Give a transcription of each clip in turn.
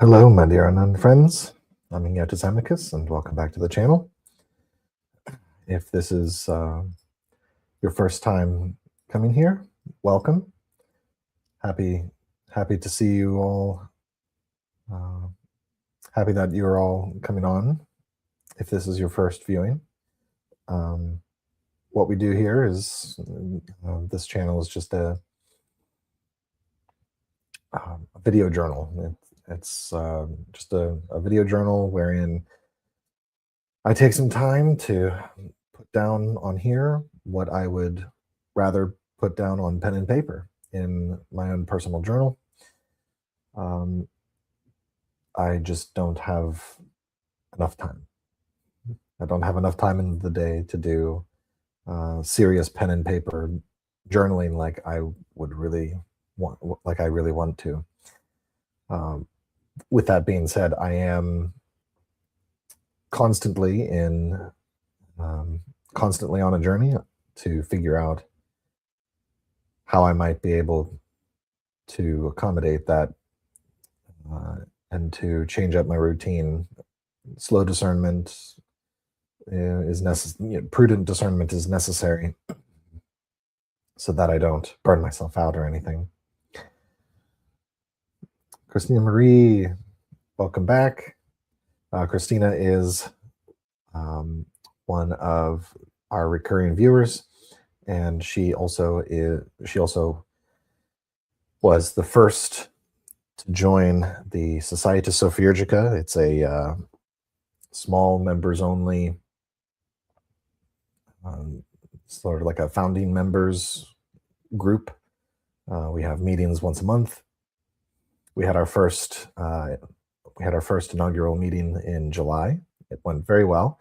Hello, my dear unknown friends. I'm Ignatus Amicus, and welcome back to the channel. If this is your first time coming here, welcome. Happy to see you all. Happy that you're all coming on. If this is your first viewing, what we do here is this channel is just a video journal. It's just a video journal wherein I take some time to put down on here what I would rather put down on pen and paper in my own personal journal. I just don't have enough time. I don't have enough time in the day to do serious pen and paper journaling like I really want to. With that being said, I am constantly on a journey to figure out how I might be able to accommodate that and to change up my routine. Slow discernment is necessary. Prudent discernment is necessary so that I don't burn myself out or anything. Christina Marie, welcome back. Christina is one of our recurring viewers, and she also was the first to join the Societas Sophiurgica. It's a small members only, sort of like a founding members group. We have meetings once a month. We had our first inaugural meeting in July. It went very well.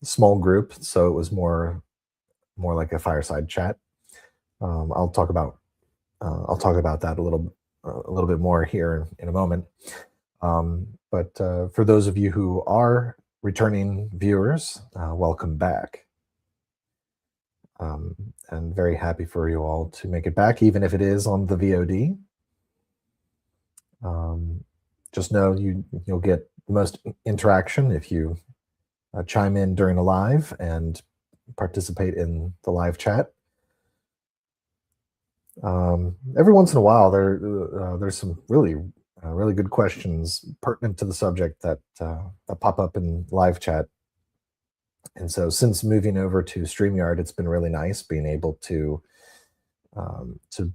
Small group, so it was more like a fireside chat. I'll talk about that a little bit more here in a moment. But for those of you who are returning viewers, welcome back. And very happy for you all to make it back, even if it is on the VOD. Just know you'll get the most interaction if you chime in during a live and participate in the live chat. Every once in a while, there's some really good questions pertinent to the subject that pop up in live chat. And so, since moving over to StreamYard, it's been really nice being able to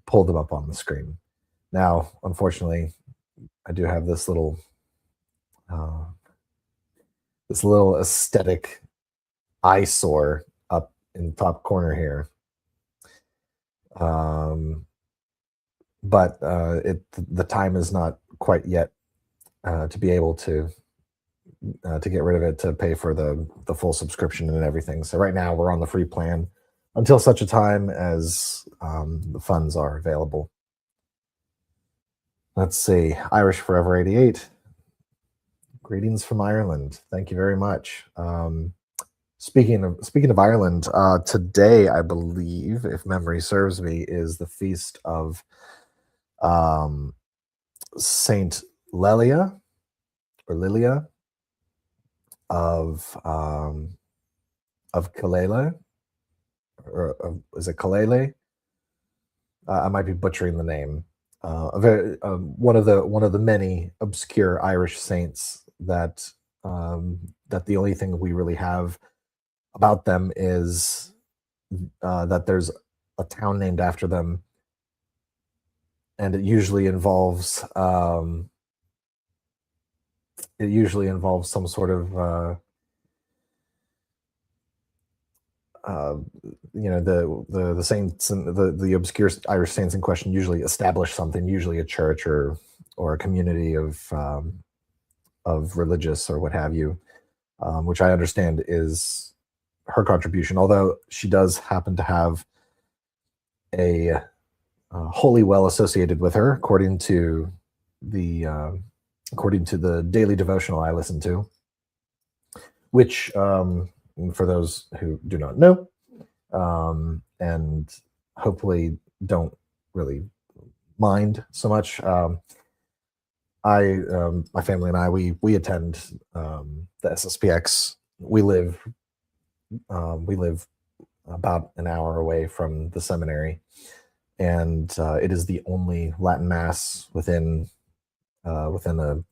pull them up on the screen. Now, unfortunately, I do have this little aesthetic eyesore up in the top corner here. But the time is not quite yet to be able to get rid of it, to pay for the full subscription and everything. So right now we're on the free plan until such a time as the funds are available. Let's see, Irish Forever 88. Greetings from Ireland. Thank you very much. Speaking of Ireland, today, I believe, if memory serves me, is the feast of Saint Lilia of Kalele, or is it Kalele? I might be butchering the name. One of the many obscure Irish saints that the only thing we really have about them is that there's a town named after them, and it usually involves some sort of the saints and the obscure Irish saints in question usually establish something, usually a church or a community of religious or what have you, which I understand is her contribution, although she does happen to have a holy well associated with her, according to the daily devotional I listen to, which, for those who do not know, and hopefully don't really mind so much, My family and I, we attend the SSPX. We live about an hour away from the seminary, and it is the only Latin mass within a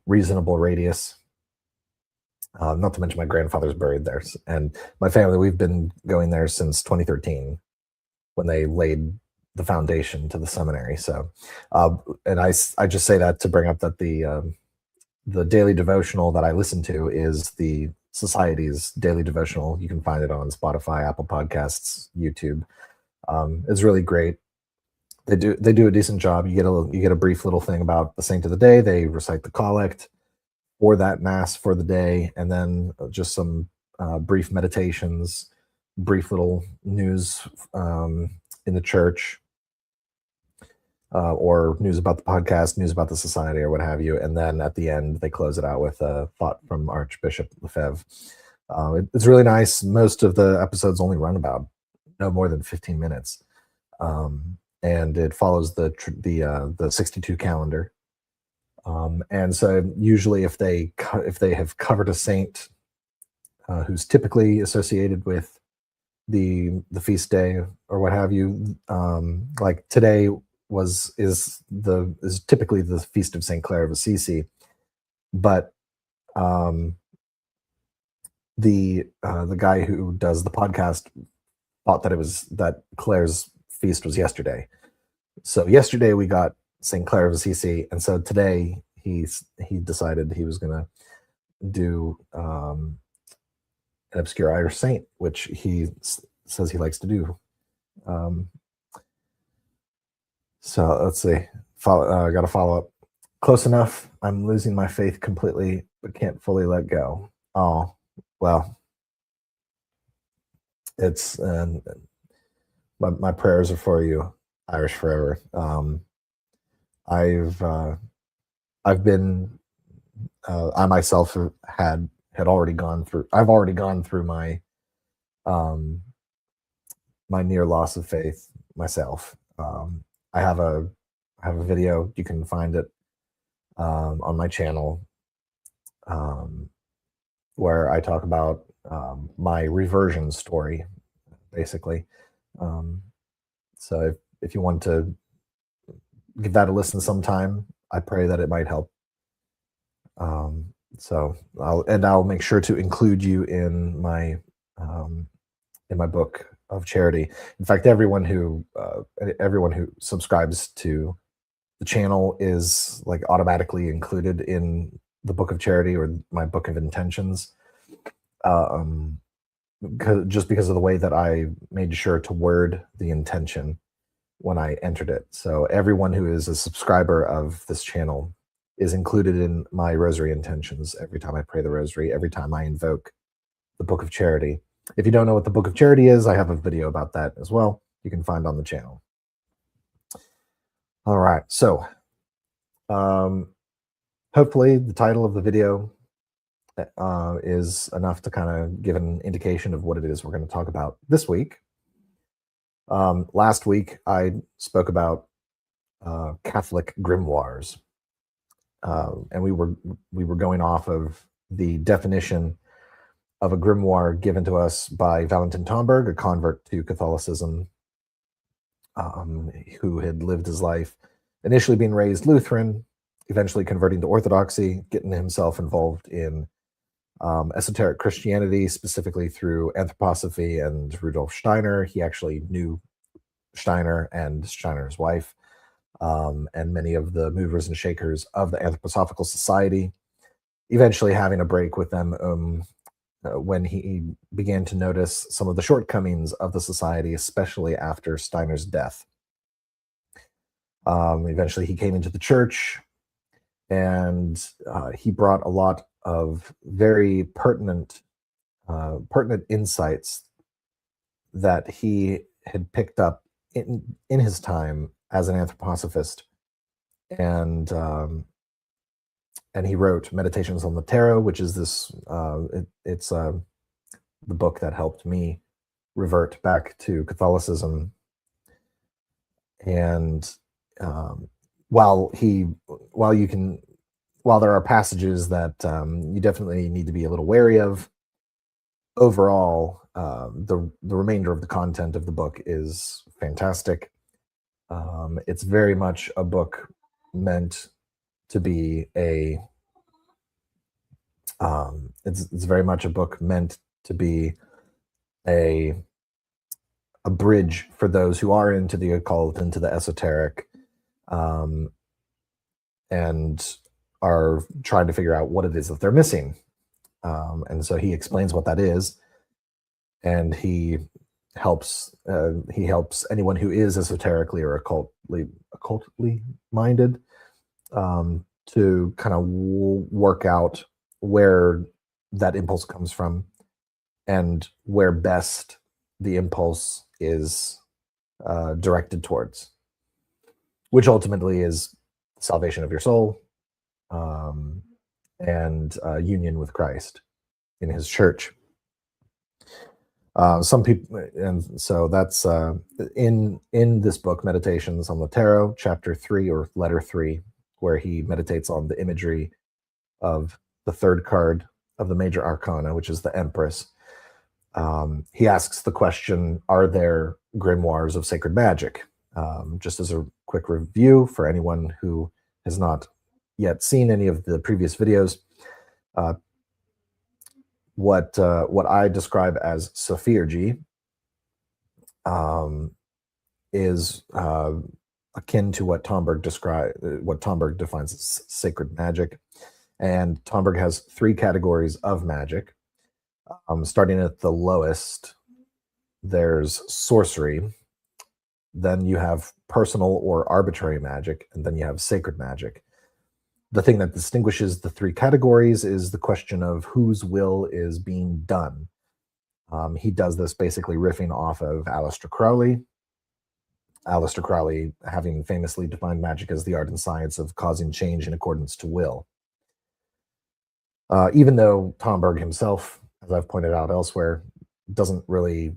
reasonable radius. Not to mention my grandfather's buried there, and my family, we've been going there since 2013 when they laid the foundation to the seminary. So, and I just say that to bring up that the daily devotional that I listen to is the Society's daily devotional. You can find it on Spotify, Apple Podcasts, YouTube. It's really great. They do a decent job. You get a brief little thing about the saint of the day. They recite the collect for that mass for the day, and then just some brief meditations, brief little news in the church, or news about the podcast, news about the society, or what have you. And then at the end, they close it out with a thought from Archbishop Lefebvre. It's really nice. Most of the episodes only run about no more than 15 minutes, and it follows the 62 calendar. And so usually, if they have covered a saint who's typically associated with the feast day or what have you, like today is typically the feast of Saint Clare of Assisi, but the guy who does the podcast thought that Clare's feast was yesterday. So yesterday we got Saint Clare of Assisi, and so today he decided he was going to do an obscure Irish saint, which he says he likes to do. So let's see. Got to follow up. Close enough. I'm losing my faith completely, but can't fully let go. Oh, well, it's my prayers are for you, Irish forever. I've been I myself had already gone through. I've already gone through my my near loss of faith myself. I have a video. You can find it on my channel, where I talk about my reversion story, basically. So if you want to give that a listen sometime, I pray that it might help. So I'll make sure to include you in my book of charity. In fact, everyone who subscribes to the channel is like automatically included in the book of charity or my book of intentions, just because of the way that I made sure to word the intention when I entered it. So everyone who is a subscriber of this channel is included in my rosary intentions every time I pray the rosary, every time I invoke the book of charity. If you don't know what the book of charity is, I have a video about that as well. You can find on the channel. All right. So hopefully the title of the video is enough to kind of give an indication of what it is we're going to talk about this week. Last week, I spoke about Catholic Grimoires, and we were going off of the definition of a grimoire given to us by Valentin Tomberg, a convert to Catholicism, who had lived his life initially being raised Lutheran, eventually converting to Orthodoxy, getting himself involved in esoteric Christianity, specifically through anthroposophy and Rudolf Steiner. He actually knew Steiner and Steiner's wife, and many of the movers and shakers of the Anthroposophical Society, eventually having a break with them when he began to notice some of the shortcomings of the society, especially after Steiner's death. Eventually, he came into the church, and he brought a lot of very pertinent insights that he had picked up in his time as an anthroposophist, and he wrote Meditations on the Tarot, which is it's the book that helped me revert back to Catholicism. And while there are passages that you definitely need to be a little wary of, overall, the remainder of the content of the book is fantastic. It's very much a book meant to be it's very much a book meant to be a bridge for those who are into the occult, into the esoteric, um, and are trying to figure out what it is that they're missing. And so he explains what that is, and he helps anyone who is esoterically or occultly minded, to kind of work out where that impulse comes from and where best the impulse is directed towards, which ultimately is salvation of your soul, and union with Christ in his church. Some people, and so that's in this book, Meditations on the Tarot, chapter 3 or letter 3, where he meditates on the imagery of the third card of the major arcana, which is the Empress. He asks the question, are there grimoires of sacred magic? Just as a quick review for anyone who has not yet seen any of the previous videos, what I describe as Sophiurgy is akin to what Tomberg defines as sacred magic. And Tomberg has 3 categories of magic. Starting at the lowest, there's sorcery. Then you have personal or arbitrary magic, and then you have sacred magic. The thing that distinguishes the 3 categories is the question of whose will is being done. He does this basically riffing off of Aleister Crowley. Aleister Crowley having famously defined magic as the art and science of causing change in accordance to will. Even though Tomberg himself, as I've pointed out elsewhere, doesn't really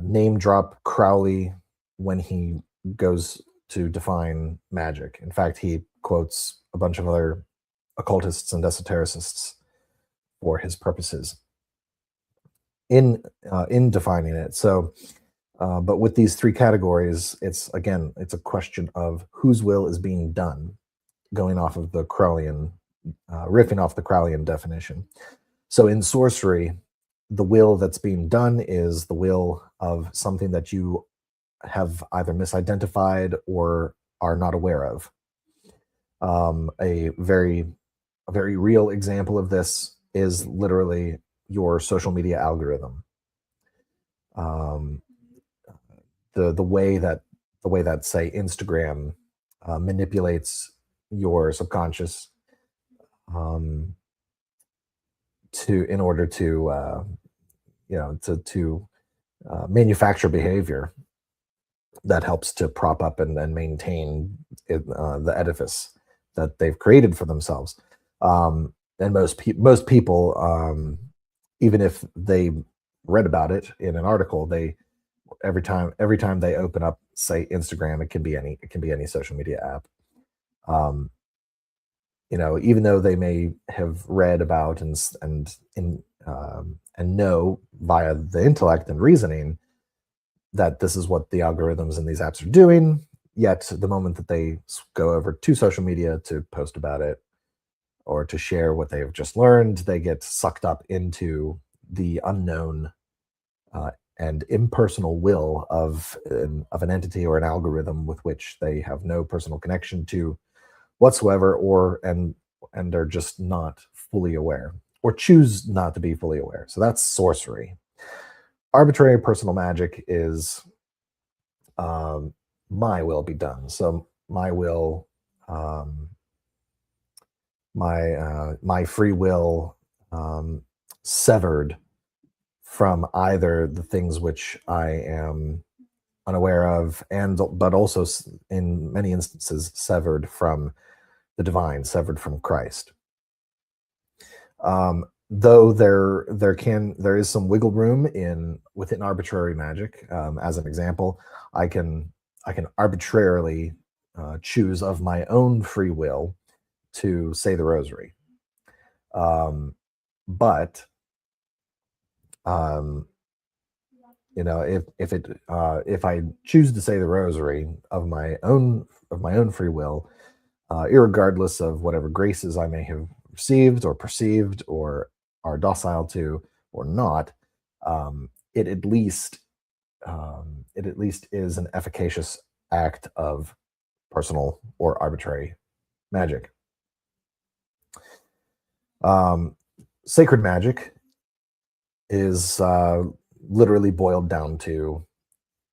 name drop Crowley when he goes to define magic. In fact, he quotes a bunch of other occultists and esotericists for his purposes in defining it. So, but with these 3 categories, it's a question of whose will is being done, going off of the Crowleyan, riffing off the Crowleyan definition. So in sorcery, the will that's being done is the will of something that you have either misidentified or are not aware of. A very real example of this is literally your social media algorithm. The way that say Instagram manipulates your subconscious in order to manufacture behavior that helps to prop up and maintain the edifice that they've created for themselves. And most people, even if they read about it in an article, every time they open up, say, Instagram, it can be any social media app. Even though they may have read about and know via the intellect and reasoning that this is what the algorithms in these apps are doing, yet the moment that they go over to social media to post about it or to share what they have just learned, they get sucked up into the unknown and impersonal will of an entity or an algorithm with which they have no personal connection to whatsoever, and are just not fully aware or choose not to be fully aware. So that's sorcery. Arbitrary personal magic is my will be done. So my will, my free will, severed from either the things which I am unaware of, but also in many instances severed from the divine, severed from Christ. Though there is some wiggle room within arbitrary magic. As an example, I can arbitrarily choose of my own free will to say the rosary. But if I choose to say the rosary of my own free will, irregardless of whatever graces I may have received or perceived or are docile to or not, it at least is an efficacious act of personal or arbitrary magic. Sacred magic is literally boiled down to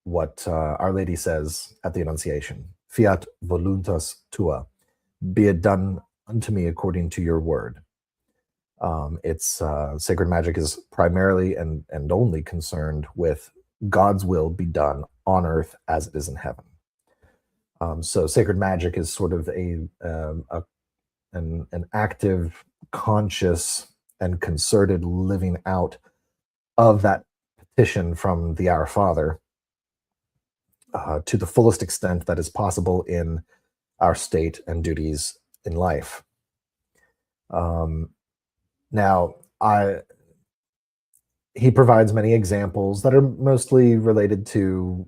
what Our Lady says at the Annunciation: "Fiat voluntas tua, be it done unto me according to your word." It's sacred magic is primarily and only concerned with God's will be done on earth as it is in heaven. So sacred magic is sort of an active, conscious, and concerted living out of that petition from the Our Father to the fullest extent that is possible in our state and duties in life. Now, he provides many examples that are mostly related to,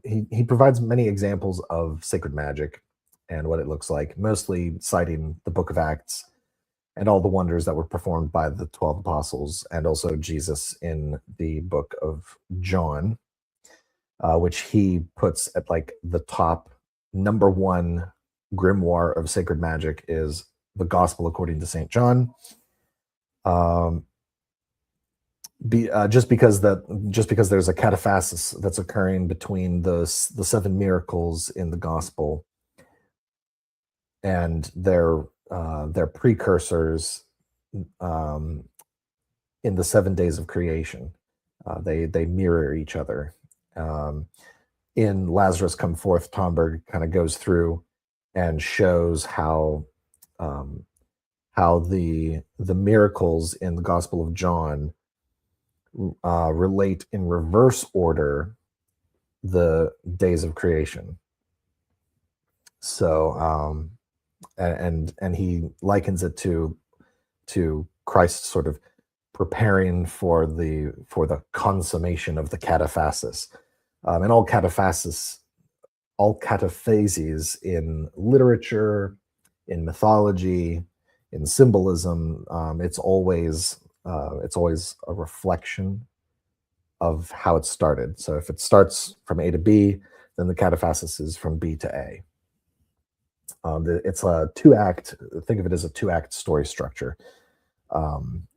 he provides many examples of sacred magic and what it looks like, mostly citing the book of Acts and all the wonders that were performed by the 12 apostles and also Jesus in the book of John, which he puts at like the top number one grimoire of sacred magic is the Gospel according to St. John. Just because there's a cataphasis that's occurring between the 7 miracles in the Gospel and their precursors in the 7 days of creation. They mirror each other. In Lazarus Come Forth, Tomberg kind of goes through and shows how the miracles in the Gospel of John relate in reverse order the days of creation. So and he likens it to Christ sort of preparing for the consummation of the cataphasis. And all cataphases in literature, in mythology, in symbolism, it's always a reflection of how it started. So if it starts from A to B, then the cataphasis is from B to A. It's a 2-act. Think of it as a 2-act story structure,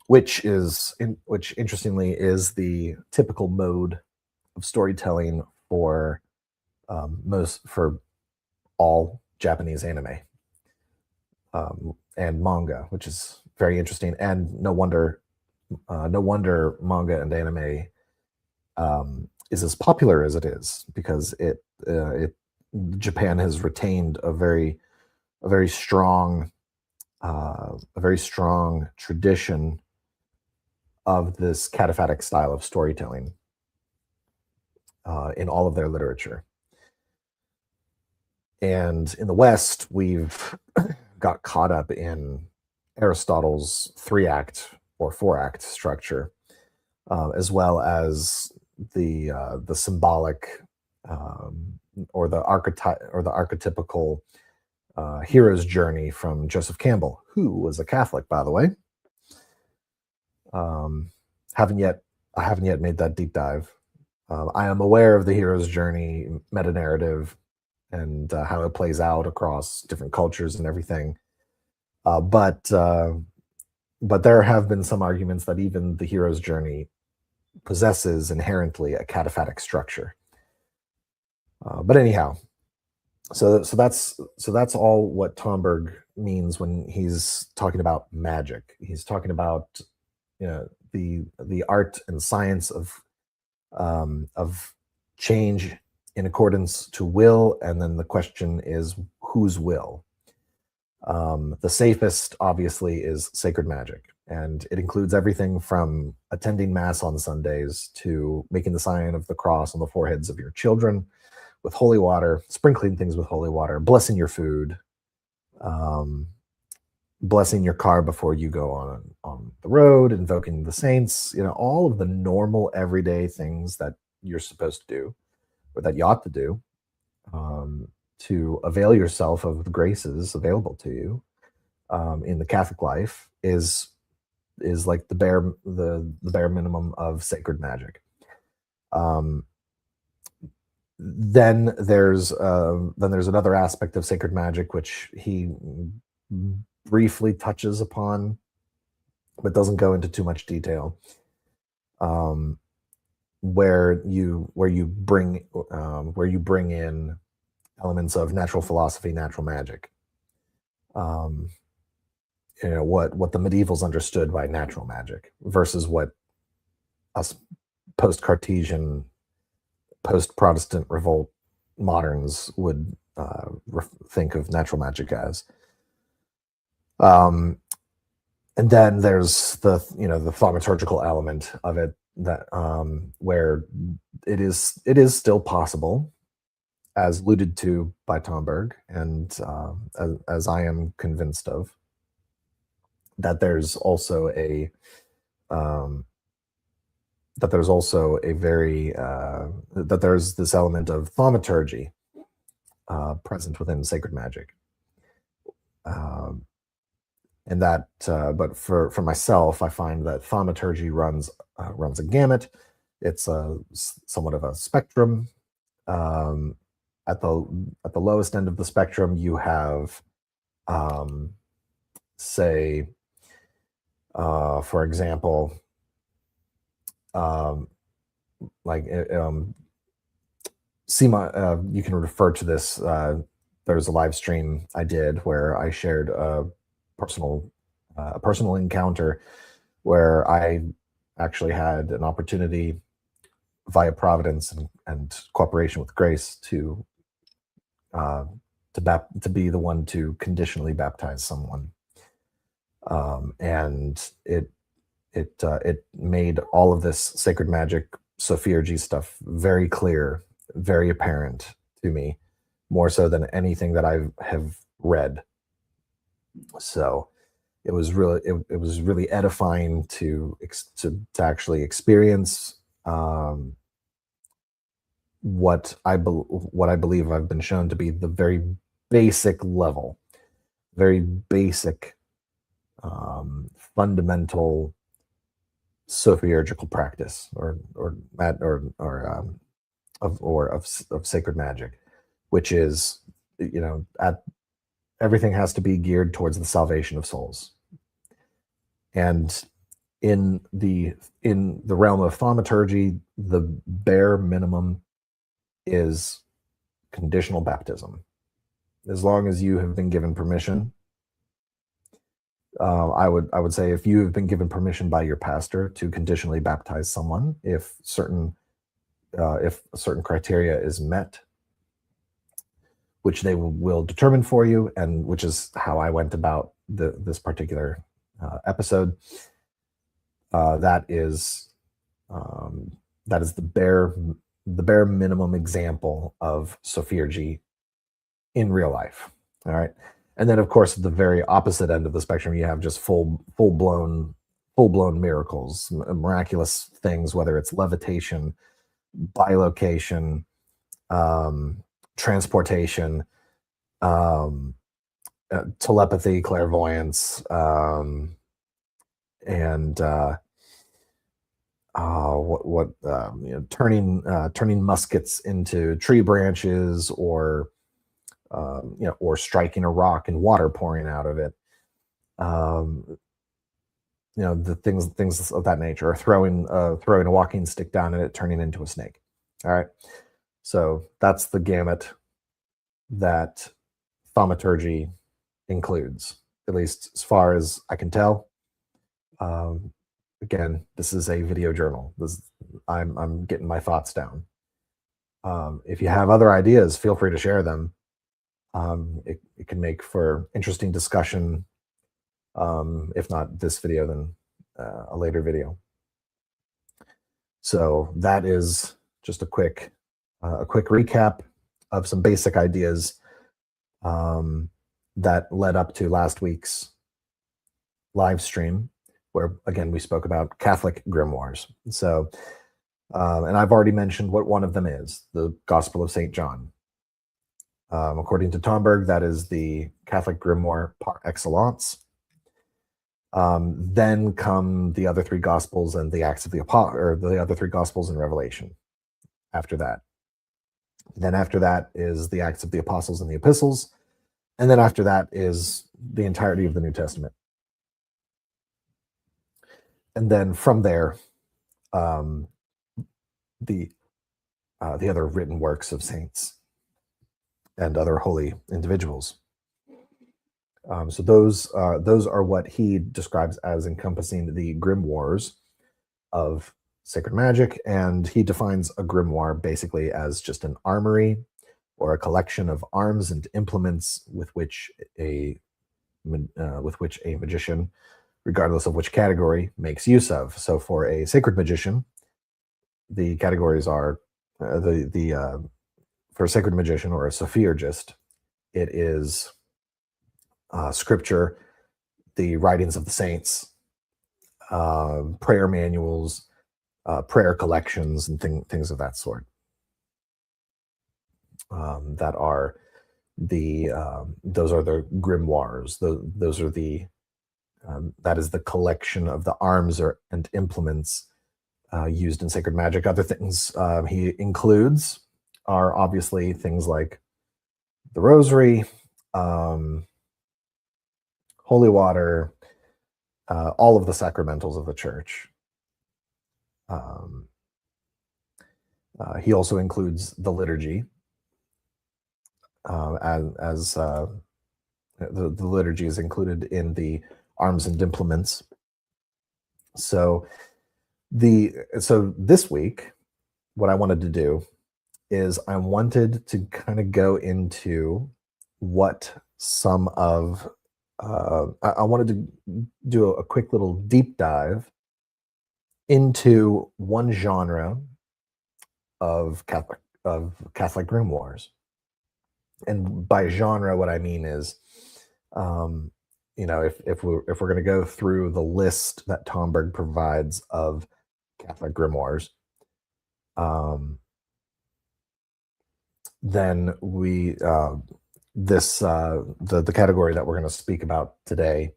which interestingly is the typical mode of storytelling for all Japanese anime and manga, which is very interesting. And no wonder manga and anime is as popular as it is, because Japan has retained a very strong tradition of this cataphatic style of storytelling in all of their literature. And in the West, we've got caught up in Aristotle's 3-act or 4-act structure, as well as the symbolic or the archetypical hero's journey from Joseph Campbell, who was a Catholic, by the way. I haven't yet made that deep dive. I am aware of the hero's journey meta narrative and how it plays out across different cultures and everything. But there have been some arguments that even the hero's journey possesses inherently a cataphatic structure. But anyhow, so that's all what Tomberg means when he's talking about magic. He's talking about the art and science of change in accordance to will, and then the question is whose will. The safest, obviously, is sacred magic, and it includes everything from attending Mass on Sundays to making the sign of the cross on the foreheads of your children, with holy water, sprinkling things with holy water, blessing your food, um, blessing your car before you go on the road, invoking the saints, all of the normal everyday things that you're supposed to do or that you ought to do, um, to avail yourself of the graces available to you, in the Catholic life is like the bare minimum of sacred magic. Um, then there's another aspect of sacred magic which he briefly touches upon, but doesn't go into too much detail. Um, where you bring in elements of natural philosophy, natural magic. Um, what the medievals understood by natural magic versus what us post-Cartesian, post-Protestant revolt moderns would think of natural magic as. And then there's the thaumaturgical element of it, that where it is still possible, as alluded to by Tomberg, and as I am convinced of, that there's also a very that there's this element of thaumaturgy present within sacred magic. And that, but for myself, I find that thaumaturgy runs a gamut. It's somewhat of a spectrum. Um, at the lowest end of the spectrum, you have, say, for example, like you can refer to this. There's a live stream I did where I shared personal a personal encounter where I actually had an opportunity via providence and cooperation with grace to be the one to conditionally baptize someone, and it made all of this sacred magic Sophiurgy stuff very clear, very apparent to me, more so than anything that I have read. So it was really edifying to actually experience what I believe I've been shown to be the very basic level, very basic, fundamental Sophiurgical practice, of sacred magic, which is, at everything has to be geared towards the salvation of souls. And in the realm of thaumaturgy, the bare minimum is conditional baptism. As long as you have been given permission, I would say, if you have been given permission by your pastor to conditionally baptize someone, if certain criteria is met, which they will determine for you, and which is how I went about this particular episode. That is the bare minimum example of Sophiurgy in real life. All right, and then of course at the very opposite end of the spectrum, you have just full blown miracles, miraculous things, whether it's levitation, bilocation, transportation, telepathy, clairvoyance, and turning muskets into tree branches, or or striking a rock and water pouring out of it. The things of that nature, or throwing a walking stick down and it turning into a snake. All right, so that's the gamut that thaumaturgy includes, at least as far as I can tell. Again, this is a video journal. I'm getting my thoughts down. If you have other ideas, feel free to share them. It can make for interesting discussion. If not this video, then a later video. So that is just a quick recap of some basic ideas that led up to last week's live stream, where again we spoke about Catholic Grimoires. So, and I've already mentioned what one of them is: the Gospel of Saint John. According to Tomberg, that is the Catholic grimoire par excellence. Then come the other three Gospels and the Acts of the or the other three Gospels and Revelation. After that, then after that is the Acts of the Apostles and the Epistles, and then after that is the entirety of the New Testament. And then from there, the other written works of saints and other holy individuals. So those are what he describes as encompassing the grimoires of sacred magic, and he defines a grimoire basically as just an armory or a collection of arms and implements with which a magician, regardless of which category, makes use of. So for a sacred magician, the categories are for a sacred magician or a Sophiurgist, it is scripture, the writings of the saints, prayer manuals, prayer collections, and things of that sort. That are those are the grimoires. Those are that is the collection of the arms and implements used in sacred magic. Other things he includes are obviously things like the rosary, holy water, all of the sacramentals of the church. He also includes the liturgy, as the liturgy is included in the arms and implements. So this week, what I wanted to do is I wanted to kind of go into what some of I wanted to do a quick little deep dive into one genre of Catholic grimoires. And by genre, what I mean is, if we're going to go through the list that Tomberg provides of Catholic grimoires, then we the category that we're going to speak about today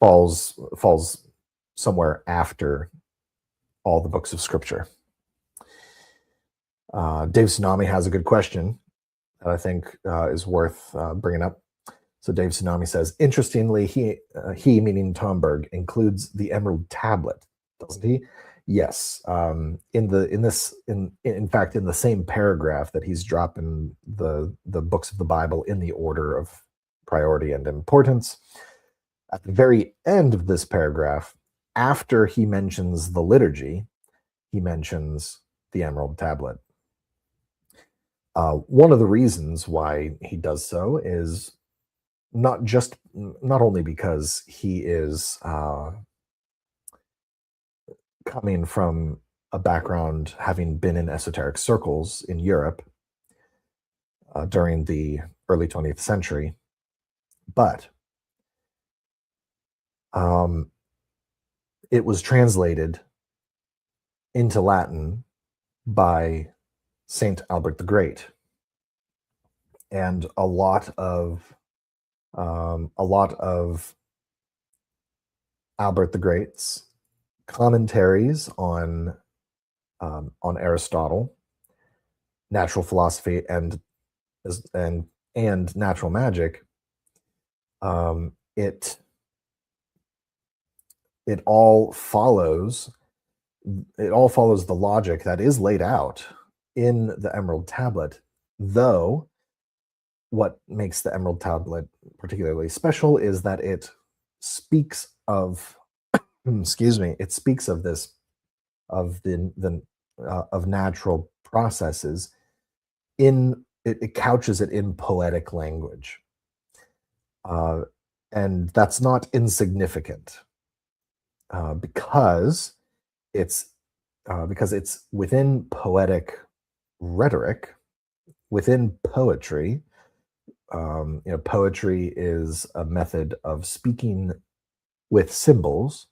falls somewhere after all the books of Scripture. Dave Tsunami has a good question that I think is worth bringing up. So Dave Tsunami says, interestingly, he meaning Tomberg, includes the Emerald Tablet, doesn't he? Yes. In fact, in the same paragraph that he's dropping the books of the Bible in the order of priority and importance, at the very end of this paragraph, after he mentions the liturgy, he mentions the Emerald Tablet. One of the reasons why he does so is not only because he is coming from a background having been in esoteric circles in Europe during the early 20th century, but it was translated into Latin by Saint Albert the Great, and a lot of Albert the Great's commentaries on Aristotle, natural philosophy, and natural magic. It all follows the logic that is laid out in the Emerald Tablet, though what makes the Emerald Tablet particularly special is that it speaks of it speaks of of natural processes it couches it in poetic language, and that's not insignificant, because it's within poetic rhetoric, within poetry, poetry is a method of speaking with symbols,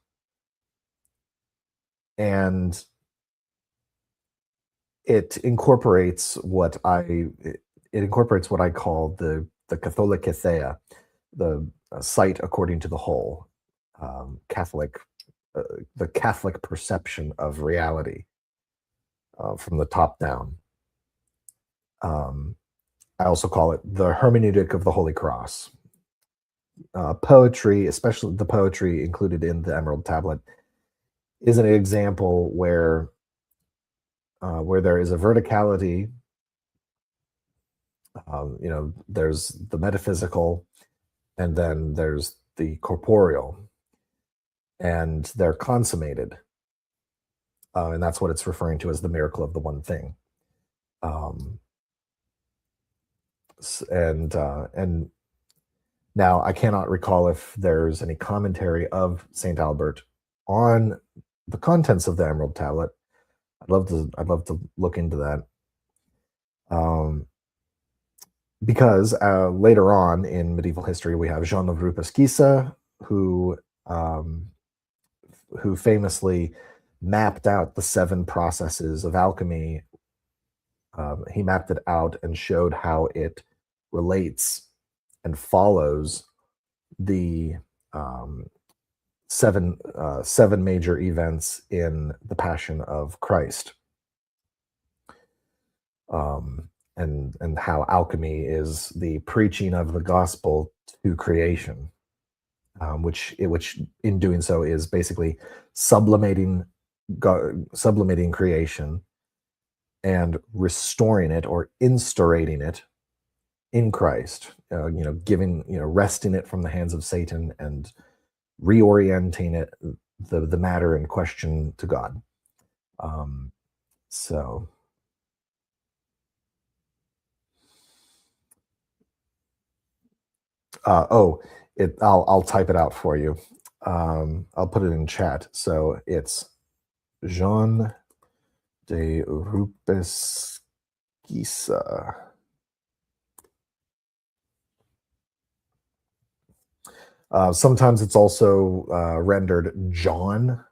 and it incorporates what I call the Catholic Ethea, the sight according to the whole, Catholic, uh, the Catholic perception of reality, from the top down. Um, I also call it the hermeneutic of the Holy Cross. Poetry, especially the poetry included in the Emerald Tablet, is an example where there is a verticality. There's the metaphysical, and then there's the corporeal, and they're consummated, and that's what it's referring to as the miracle of the one thing. Um, and now I cannot recall if there's any commentary of Saint Albert on the contents of the Emerald Tablet. I'd love to look into that. Because later on in medieval history, we have Jean of Rupesquissa, um, who famously mapped out the 7 processes of alchemy. He mapped it out and showed how it relates and follows the seven major events in the Passion of Christ, and how alchemy is the preaching of the gospel to creation, which in doing so is basically sublimating creation and restoring it or instaurating it in Christ, resting it from the hands of Satan and reorienting it, the matter in question, to God. So I'll type it out for you. I'll put it in chat. So it's Jean de Rupesquissa. Sometimes it's also rendered John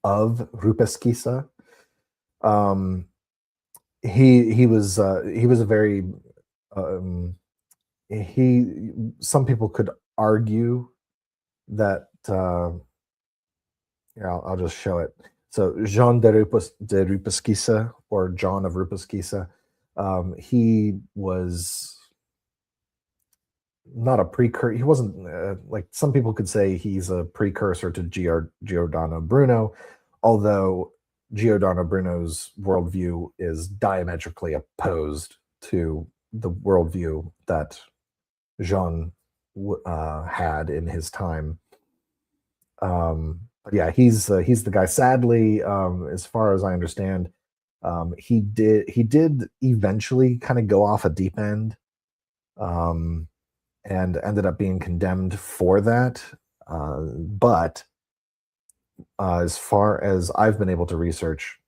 of Rupesquissa. He was a very some people could argue that I'll just show it. So Jean de Rupesquissa, or John of Rupesquissa, he was not a precursor. He wasn't like some people could say he's a precursor to Giordano Bruno, although Giordano Bruno's worldview is diametrically opposed to the worldview that Jean had in his time. But yeah, he's the guy. Sadly, as far as I understand, he did eventually kind of go off a deep end, and ended up being condemned for that. But as far as I've been able to research,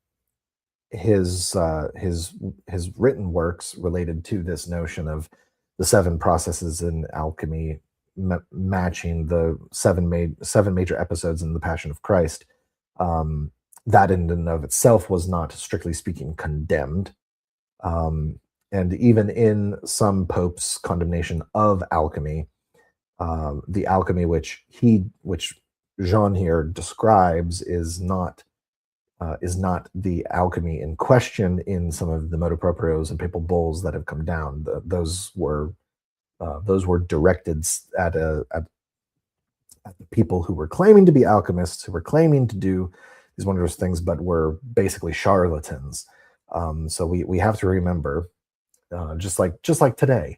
his written works related to this notion of the 7 processes in alchemy, matching the seven major episodes in the Passion of Christ, that in and of itself was not, strictly speaking, condemned. And even in some popes' condemnation of alchemy, the alchemy which Jean here describes is not the alchemy in question in some of the motu proprios and papal bulls that have come down. Those were directed at the people who were claiming to be alchemists, who were claiming to do these wondrous things, but were basically charlatans. So we have to remember, just like today,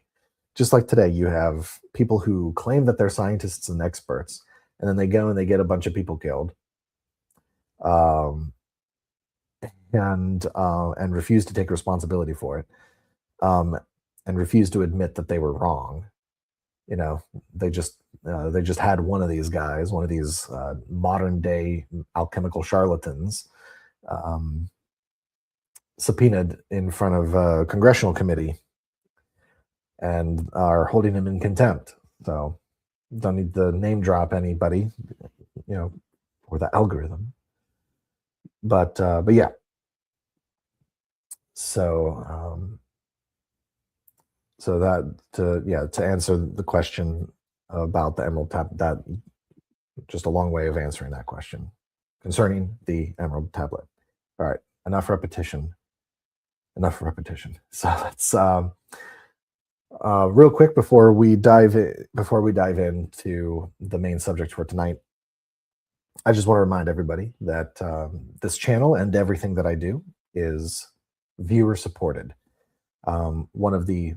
you have people who claim that they're scientists and experts, and then they go and they get a bunch of people killed, and refuse to take responsibility for it, and refuse to admit that they were wrong. They just had one of these guys, one of these modern day alchemical charlatans, subpoenaed in front of a congressional committee and are holding him in contempt. So don't need to name drop anybody, or the algorithm. But yeah. So that to answer the question about the emerald tablet, that just a long way of answering that question concerning the emerald tablet. All right, enough repetition. So let's real quick before we dive into the main subject for tonight. I just want to remind everybody that this channel and everything that I do is viewer supported. One of the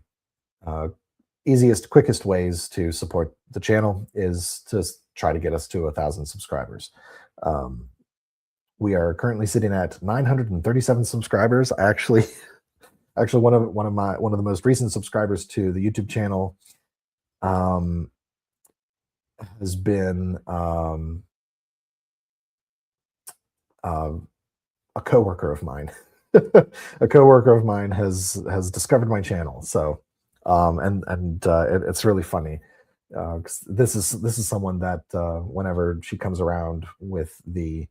easiest, quickest ways to support the channel is to try to get us to 1,000 subscribers. We are currently sitting at 937 subscribers. Actually, one of the most recent subscribers to the YouTube channel has been a coworker of mine. A coworker of mine has discovered my channel. So it's really funny. This is someone that whenever she comes around with the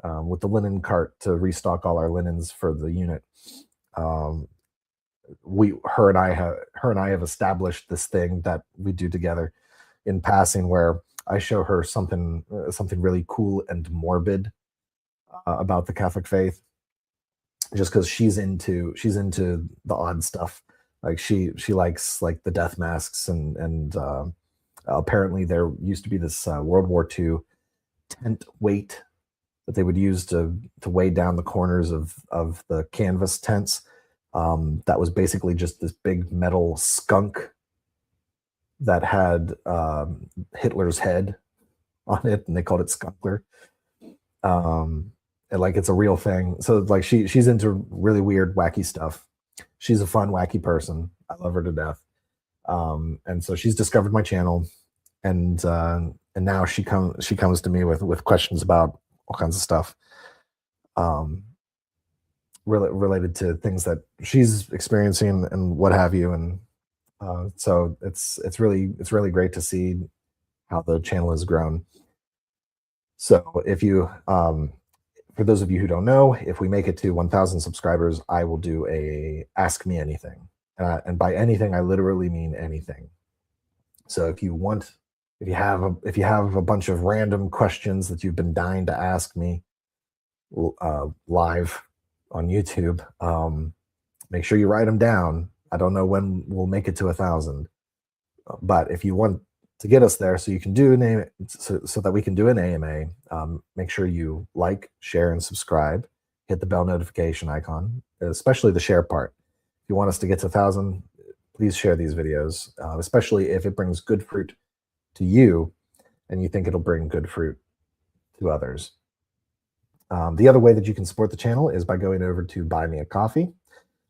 linen cart to restock all our linens for the unit, her and I have established this thing that we do together in passing, where I show her something really cool and morbid about the Catholic faith, just because she's into the odd stuff. Like she likes like the death masks and apparently there used to be this World War II tent weight that they would use to weigh down the corners of the canvas tents. That was basically just this big metal skunk that had Hitler's head on it, and they called it Skunkler. And like it's a real thing. So like she's into really weird, wacky stuff. She's a fun, wacky person. I love her to death. And so she's discovered my channel, and now she comes to me with questions about all kinds of stuff, related to things that she's experiencing and what have you. And so it's really great to see how the channel has grown. So if you for those of you who don't know, if we make it to 1,000 subscribers, I will do a Ask Me Anything. And by anything, I literally mean anything. So if you have a bunch of random questions that you've been dying to ask me live on YouTube, make sure you write them down. I don't know when we'll make it to 1,000, but if you want to get us there, so you can do so that we can do an AMA, make sure you like, share, and subscribe. Hit the bell notification icon, especially the share part. If you want us to get to 1,000, please share these videos, especially if it brings good fruit to you and you think it'll bring good fruit to others. The other way that you can support the channel is by going over to Buy Me a Coffee.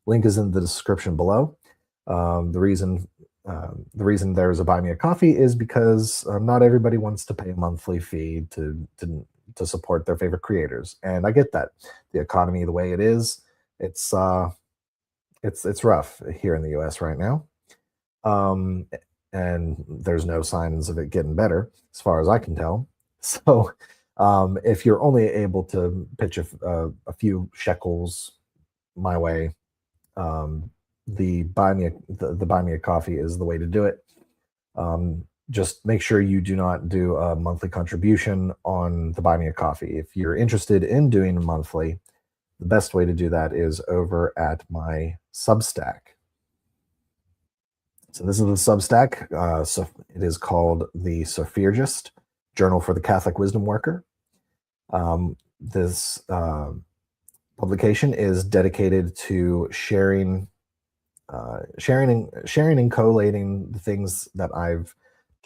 Link is in the description below. The reason there's a Buy Me a Coffee is because not everybody wants to pay a monthly fee to support their favorite creators, and I get that. The economy, the way it is, it's rough here in the U.S. right now, and there's no signs of it getting better, as far as I can tell. So, if you're only able to pitch a few shekels my way, the Buy Me a Coffee is the way to do it. Just make sure you do not do a monthly contribution on the Buy Me a Coffee. If you're interested in doing a monthly, the best way to do that is over at my Substack. So this is the Substack. So it is called the Sophiurgist, Journal for the Catholic Wisdom Worker. This publication is dedicated to sharing and collating the things that I've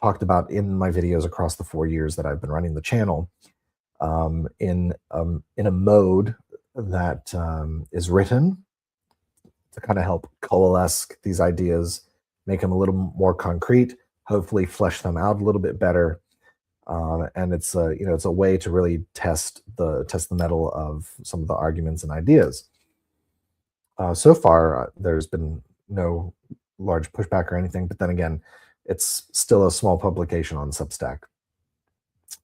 talked about in my videos across the 4 years that I've been running the channel, in a mode that is written to kind of help coalesce these ideas, make them a little more concrete, hopefully flesh them out a little bit better. And it's a way to really test the metal of some of the arguments and ideas. So far, there's been no large pushback or anything, but then again, it's still a small publication on Substack.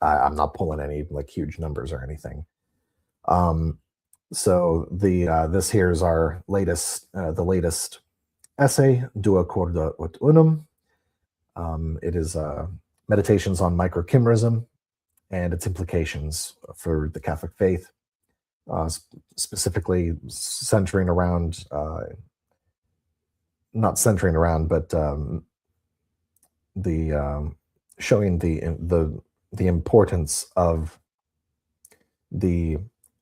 I'm not pulling any like huge numbers or anything. Um, so the this here is our latest, the latest essay, Dua Corda ut Unum. It is meditations on microchimerism and its implications for the Catholic faith, specifically centering around, not centering around, but the showing the importance of the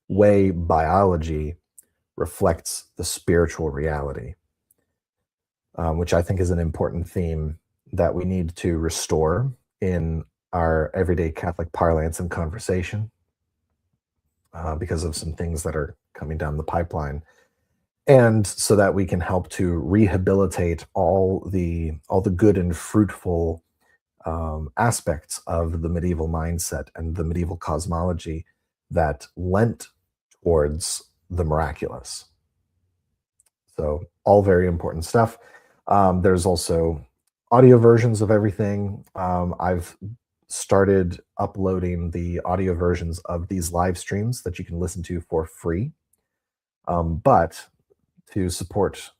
way biology reflects the spiritual reality, which I think is an important theme that we need to restore in our everyday Catholic parlance and conversation, because of some things that are coming down the pipeline, and so that we can help to rehabilitate all the good and fruitful aspects of the medieval mindset and the medieval cosmology that lent towards the miraculous. So all very important stuff. There's also audio versions of everything. I've started uploading the audio versions of these live streams that you can listen to for free. But to support,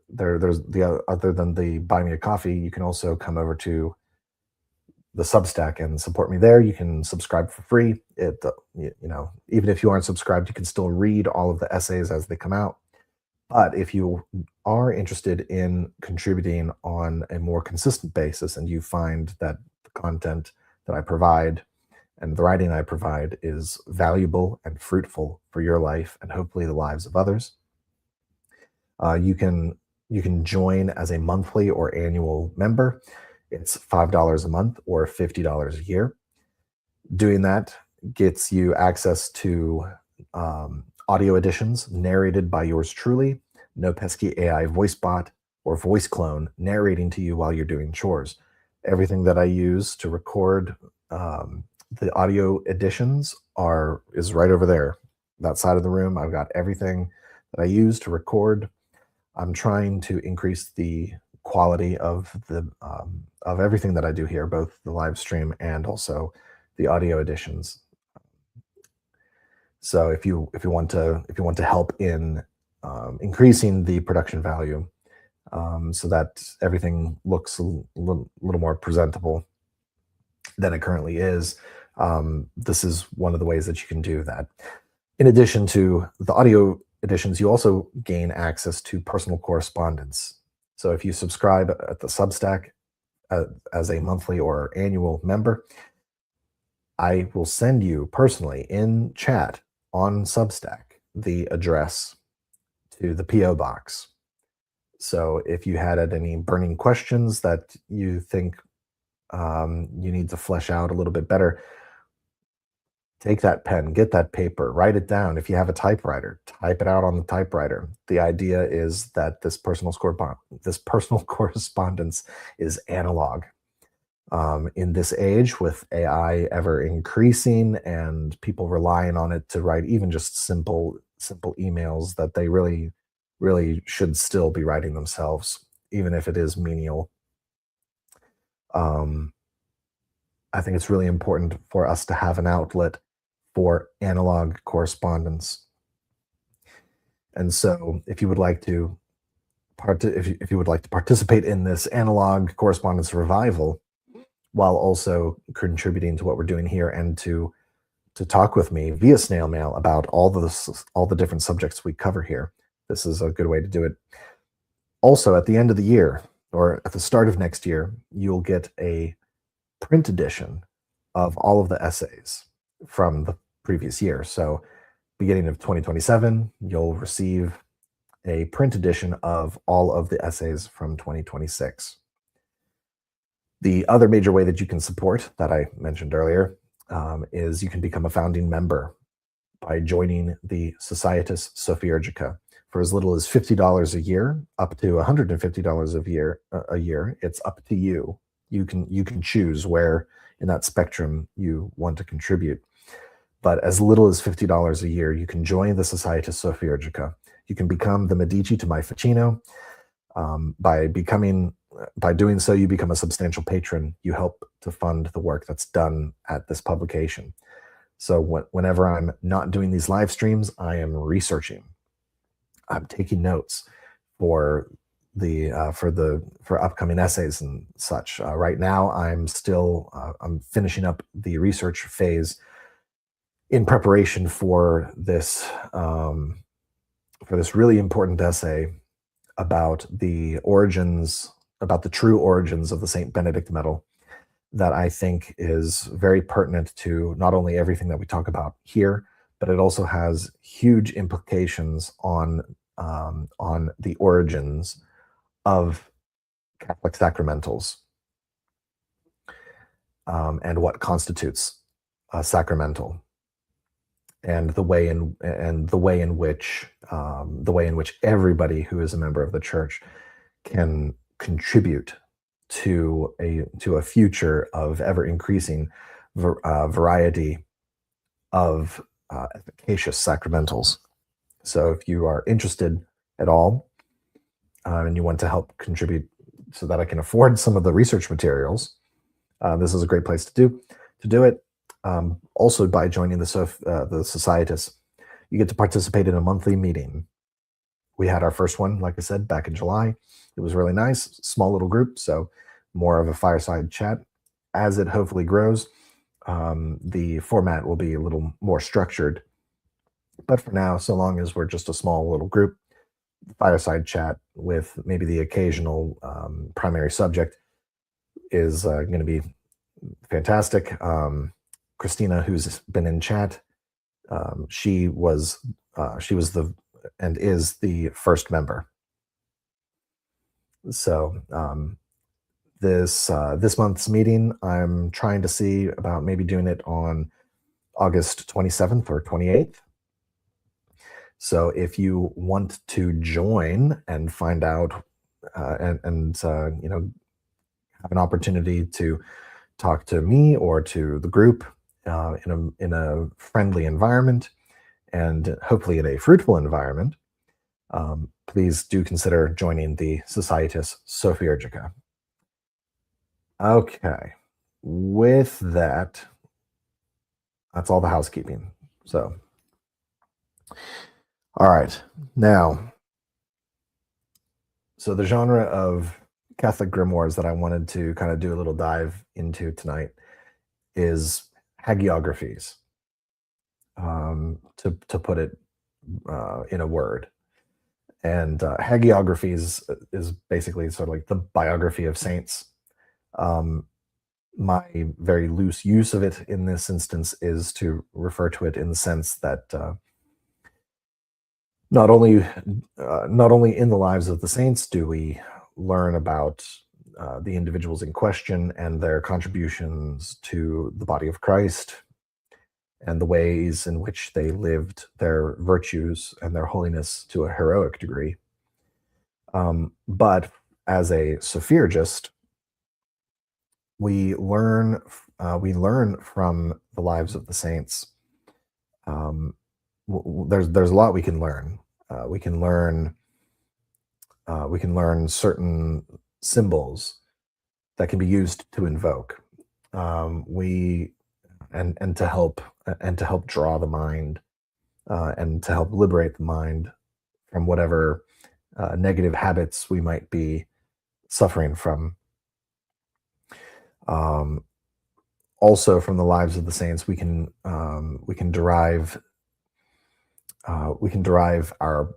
there's the other than the buy me a coffee, you can also come over to the Substack and support me there. You can subscribe for free. Even if you aren't subscribed, you can still read all of the essays as they come out. But if you are interested in contributing on a more consistent basis, and you find that the content that I provide and the writing I provide is valuable and fruitful for your life and hopefully the lives of others, you can join as a monthly or annual member. It's $5 a month or $50 a year. Doing that gets you access to audio editions narrated by yours truly, no pesky AI voice bot or voice clone narrating to you while you're doing chores. Everything that I use to record the audio editions is right over there, that side of the room. I've got everything that I use to record. I'm trying to increase the quality of everything that I do here, both the live stream and also the audio editions. So if you want to help in increasing the production value, so that everything looks a little more presentable than it currently is, this is one of the ways that you can do that. In addition to the audio editions, you also gain access to personal correspondence. So if you subscribe at the Substack as a monthly or annual member, I will send you personally in chat on Substack the address to the P.O. box. So if you had any burning questions that you think you need to flesh out a little bit better, take that pen, get that paper, write it down. If you have a typewriter, type it out on the typewriter. The idea is that this personal correspondence is analog. In this age, with AI ever increasing and people relying on it to write even just simple emails that they really should still be writing themselves, even if it is menial. I think it's really important for us to have an outlet for analog correspondence. And so if you would like to participate in this analog correspondence revival, while also contributing to what we're doing here, and to talk with me via snail mail about all the different subjects we cover here, this is a good way to do it. Also, at the end of the year, or at the start of next year, you'll get a print edition of all of the essays from the previous year. So beginning of 2027, you'll receive a print edition of all of the essays from 2026. The other major way that you can support, that I mentioned earlier, is you can become a founding member by joining the Societas Sophiurgica for as little as $50 a year, up to $150 a year. It's up to you. You can choose where in that spectrum you want to contribute. But as little as $50 a year, you can join the Societas Sophiurgica, You can become the Medici to my Ficino. By doing so, you become a substantial patron. You help to fund the work that's done at this publication. So whenever I'm not doing these live streams, I am researching. I'm taking notes for for upcoming essays and such. Right now, I'm finishing up the research phase in preparation for this really important essay about the true origins of the Saint Benedict medal, that I think is very pertinent to not only everything that we talk about here, but it also has huge implications on the origins of Catholic sacramentals, and what constitutes a sacramental, and the way in which everybody who is a member of the church can contribute to a future of ever increasing variety of efficacious sacramentals. So if you are interested at all, and you want to help contribute so that I can afford some of the research materials, this is a great place to do it. Also, by joining the Societas, you get to participate in a monthly meeting. We had our first one, like I said, back in July. It was really nice, small little group, so more of a fireside chat. As it hopefully grows, the format will be a little more structured. But for now, so long as we're just a small little group, fireside chat with maybe the occasional primary subject is going to be fantastic. Christina, who's been in chat, she was and is the first member. So this month's meeting, I'm trying to see about maybe doing it on August 27th or 28th. So if you want to join and find out and have an opportunity to talk to me or to the group in a friendly environment, and hopefully in a fruitful environment, please do consider joining the Societas Sophiurgica. Okay, with that, that's all the housekeeping. So, all right, now, so the genre of Catholic grimoires that I wanted to kind of do a little dive into tonight is hagiographies, to put it in a word. And hagiographies is basically sort of like the biography of saints. My very loose use of it in this instance is to refer to it in the sense that not only in the lives of the saints do we learn about the individuals in question and their contributions to the body of Christ, and the ways in which they lived their virtues and their holiness to a heroic degree. But as a Sophiurgist, we learn from the lives of the saints. There's a lot we can learn. We can learn certain symbols that can be used to invoke. And to help draw the mind, and to help liberate the mind from whatever negative habits we might be suffering from. Also, from the lives of the saints, we can derive our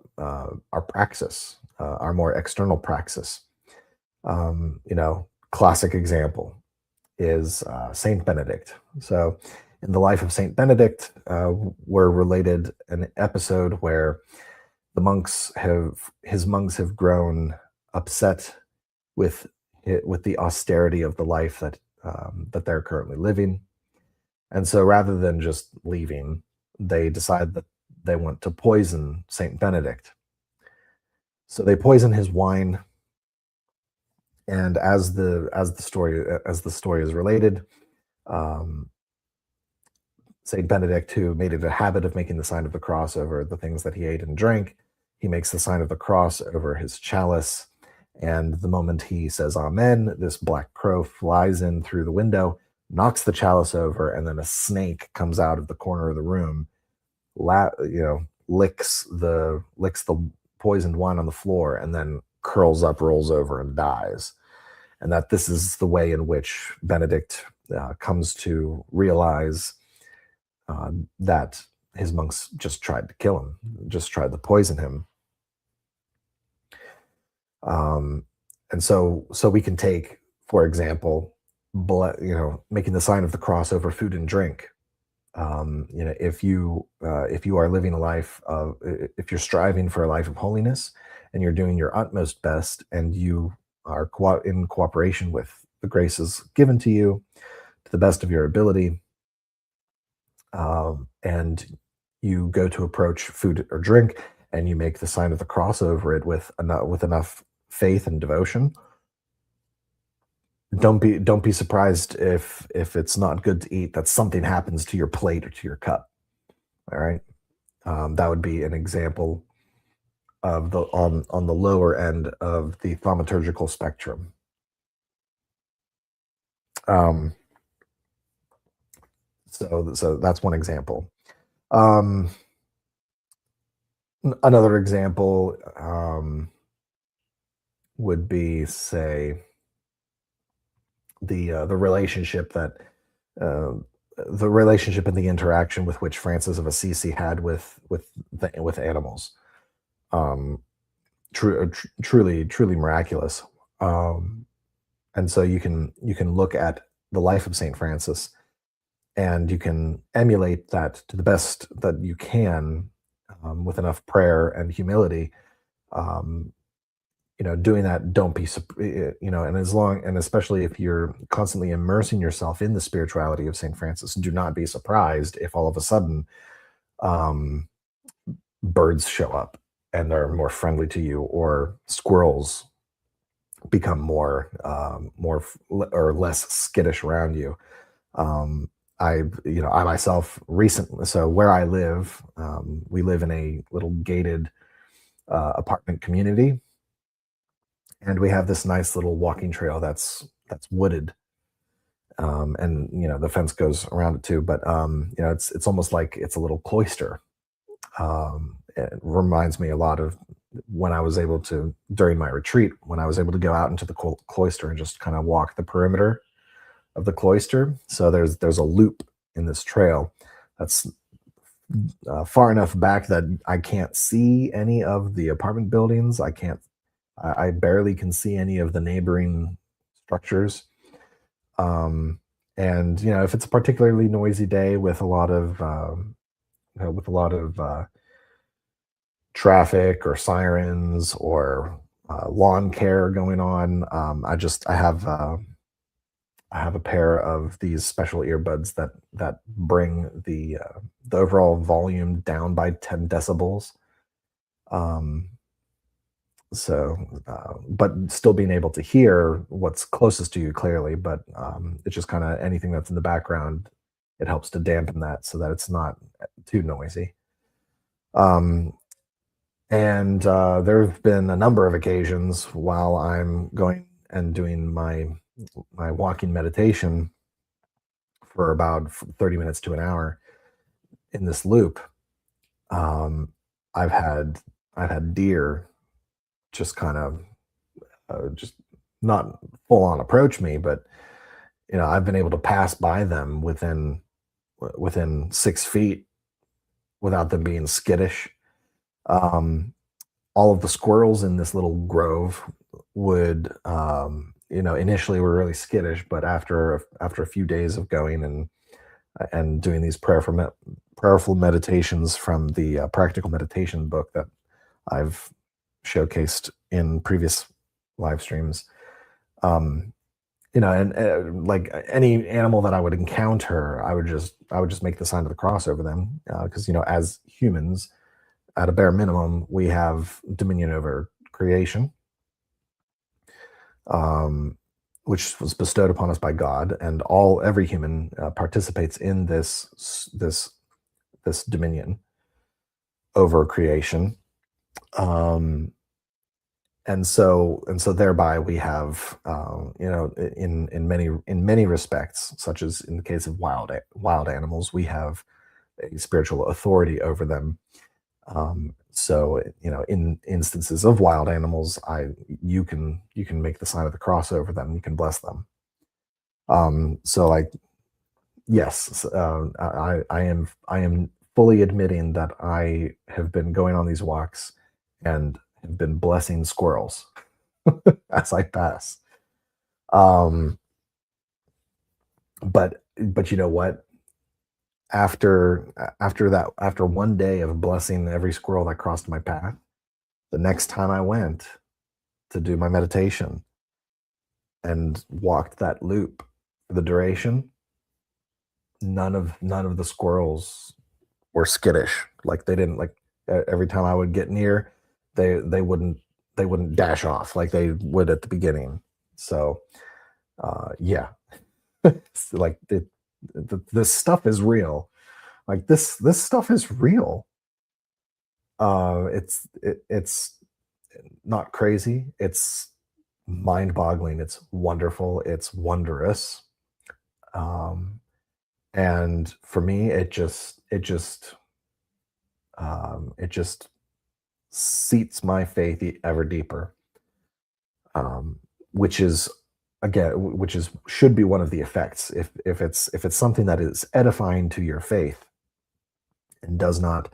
praxis, our more external praxis. Classic example is Saint Benedict. So in the life of Saint Benedict, we're related an episode where his monks have grown upset with the austerity of the life that they're currently living. And so rather than just leaving, they decide that they want to poison Saint Benedict. So they poison his wine. And as the story is related, Saint Benedict, who made it a habit of making the sign of the cross over the things that he ate and drank, He makes the sign of the cross over his chalice. And the moment he says amen, this black crow flies in through the window, knocks the chalice over, and then a snake comes out of the corner of the room, licks the poisoned wine on the floor, and then curls up, rolls over, and dies. And that this is the way in which Benedict comes to realize that his monks just tried to kill him, just tried to poison him. And so we can take, for example, making the sign of the cross over food and drink. If you are living a life of, if you're striving for a life of holiness, and you're doing your utmost best, and you are in cooperation with the graces given to you to the best of your ability, and you go to approach food or drink, and you make the sign of the cross over it with enough faith and devotion, don't be surprised if it's not good to eat, that something happens to your plate or to your cup. All right. That would be an example of the on the lower end of the thaumaturgical spectrum. So that's one example. Another example would be, say, the relationship and the interaction with which Francis of Assisi had with animals. Truly miraculous. And so you can look at the life of Saint Francis, and you can emulate that to the best that you can, with enough prayer and humility. Doing that, don't be, and especially if you're constantly immersing yourself in the spirituality of Saint Francis, do not be surprised if all of a sudden birds show up and they're more friendly to you, or squirrels become more or less skittish around you. I myself recently, so where I live, we live in a little gated apartment community, and we have this nice little walking trail that's wooded, and the fence goes around it too. But it's almost like it's a little cloister. It reminds me a lot of when I was able to, during my retreat, when I was able to go out into the cloister and just kind of walk the perimeter of the cloister. So there's a loop in this trail that's far enough back that I can't see any of the apartment buildings. I barely can see any of the neighboring structures. And if it's a particularly noisy day with a lot of traffic or sirens or lawn care going on, I have a pair of these special earbuds that bring the overall volume down by 10 decibels. But still being able to hear what's closest to you clearly, but it's just kind of anything that's in the background, it helps to dampen that so that it's not too noisy. And there have been a number of occasions while I'm going and doing my walking meditation for about 30 minutes to an hour in this loop. I've had deer just kind of just not full on approach me, but I've been able to pass by them within 6 feet without them being skittish. All of the squirrels in this little grove would, initially were really skittish, but after a few days of going and doing these prayerful meditations from the practical meditation book that I've showcased in previous live streams, and like any animal that I would encounter, I would just make the sign of the cross over them, because as humans, at a bare minimum, we have dominion over creation, which was bestowed upon us by God, and every human participates in this dominion over creation. Um, and so thereby we have, in many respects, such as in the case of wild animals, we have a spiritual authority over them. So in instances of wild animals, you can make the sign of the cross over them, you can bless them. So like, yes, I am fully admitting that I have been going on these walks and have been blessing squirrels as I pass. Um, but you know what? After one day of blessing every squirrel that crossed my path, the next time I went to do my meditation and walked that loop for the duration, none of the squirrels were skittish. Like they didn't like every time I would get near, they wouldn't dash off like they would at the beginning. So yeah, like this stuff is real. Like this stuff is real. It's not crazy. It's mind-boggling. It's wonderful. It's wondrous. Um, and for me, it just seats my faith ever deeper. Um, which is again, which is should be one of the effects. If it's something that is edifying to your faith and does not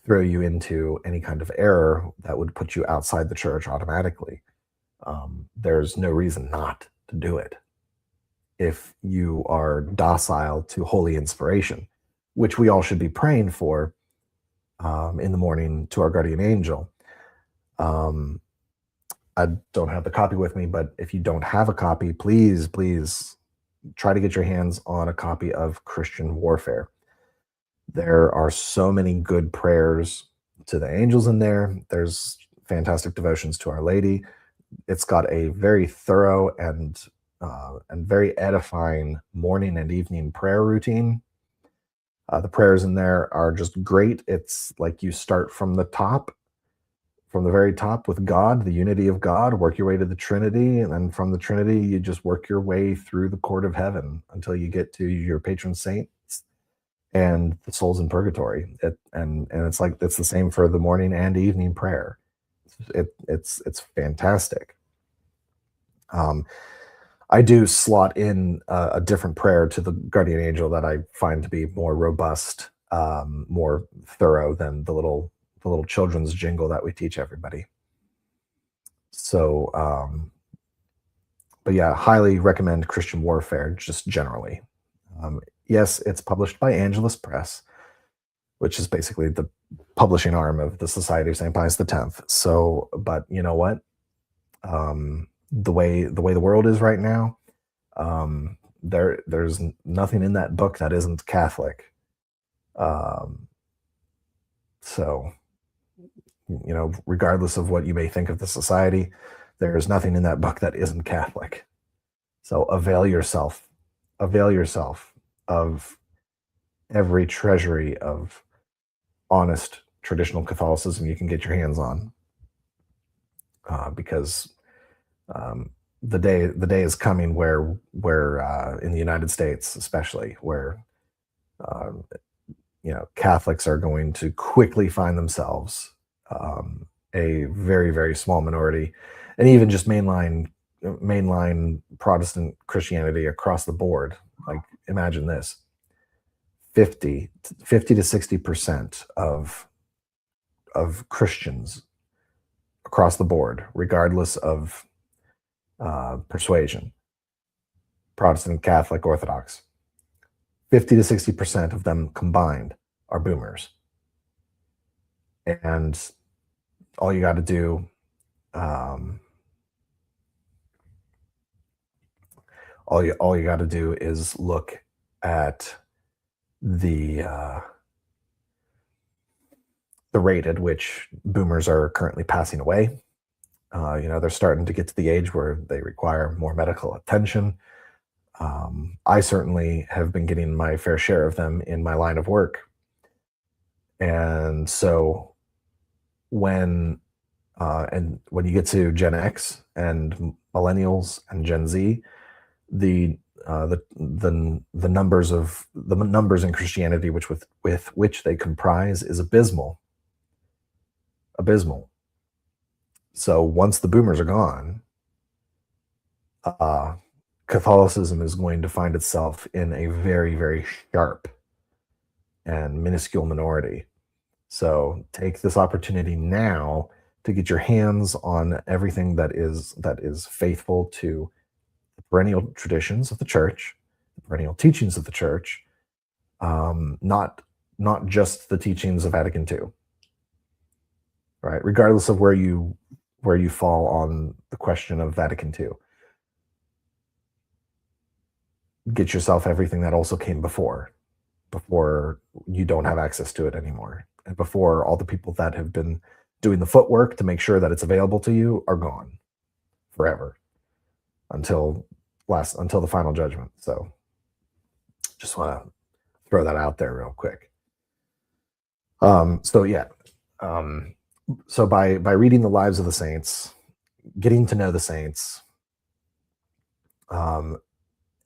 throw you into any kind of error that would put you outside the church automatically, there's no reason not to do it if you are docile to holy inspiration, which we all should be praying for in the morning to our guardian angel. Um, I don't have the copy with me, but if you don't have a copy, please, please try to get your hands on a copy of Christian Warfare. There are so many good prayers to the angels in there. There's fantastic devotions to Our Lady. It's got a very thorough and very edifying morning and evening prayer routine. The prayers in there are just great. It's like you start from the top, from the very top with God, the unity of God, work your way to the Trinity, and then from the Trinity, you just work your way through the court of heaven until you get to your patron saints and the souls in purgatory. And it's like it's the same for the morning and evening prayer. It's fantastic. Um, I do slot in a different prayer to the guardian angel that I find to be more robust, more thorough than the little children's jingle that we teach everybody. So, but yeah, highly recommend Christian Warfare just generally. Yes, it's published by Angelus Press, which is basically the publishing arm of the Society of St. Pius X. So, but you know what? The way the world is right now, there's nothing in that book that isn't Catholic. Um, so, regardless of what you may think of the society, there's nothing in that book that isn't Catholic. So avail yourself of every treasury of honest traditional Catholicism you can get your hands on, because the day is coming where in the United States, especially, where uh, Catholics are going to quickly find themselves a very very small minority, and even just mainline Protestant Christianity across the board. Like imagine this: 50 to 60% of Christians across the board, regardless of persuasion, Protestant, Catholic, Orthodox, 50 to 60% of them combined are boomers. And all you got to do, um, all you got to do is look at the the rate at which boomers are currently passing away. They're starting to get to the age where they require more medical attention. I certainly have been getting my fair share of them in my line of work. And so when And when you get to Gen X and millennials and Gen Z, the the numbers in Christianity with which they comprise is abysmal. Abysmal. So once the boomers are gone, uh, Catholicism is going to find itself in a very, very sharp and minuscule minority. So take this opportunity now to get your hands on everything that is faithful to the perennial traditions of the church, the perennial teachings of the church, not just the teachings of Vatican II, right? Regardless of where you fall on the question of Vatican II, get yourself everything that also came before you don't have access to it anymore, and before all the people that have been doing the footwork to make sure that it's available to you are gone forever until the final judgment. So just want to throw that out there real quick. So yeah, um, so by reading the lives of the saints, getting to know the saints, um,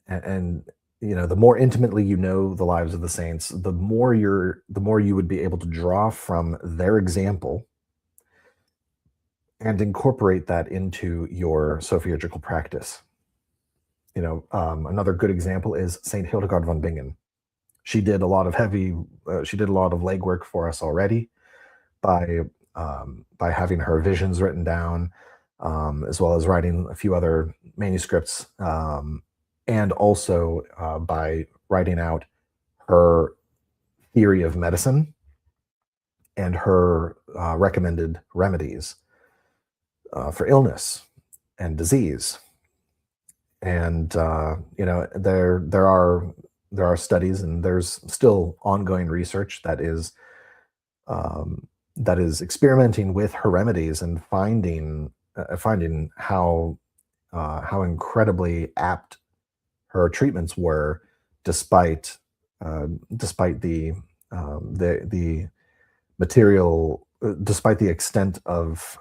and the more intimately you know the lives of the saints, the more you would be able to draw from their example and incorporate that into your sophiurgical practice. Another good example is Saint Hildegard von Bingen. She did a lot of legwork for us already by having her visions written down, as well as writing a few other manuscripts, and also by writing out her theory of medicine and her recommended remedies for illness and disease. And there are studies, and there's still ongoing research that is experimenting with her remedies and finding how incredibly apt her treatments were, despite the material, despite the extent of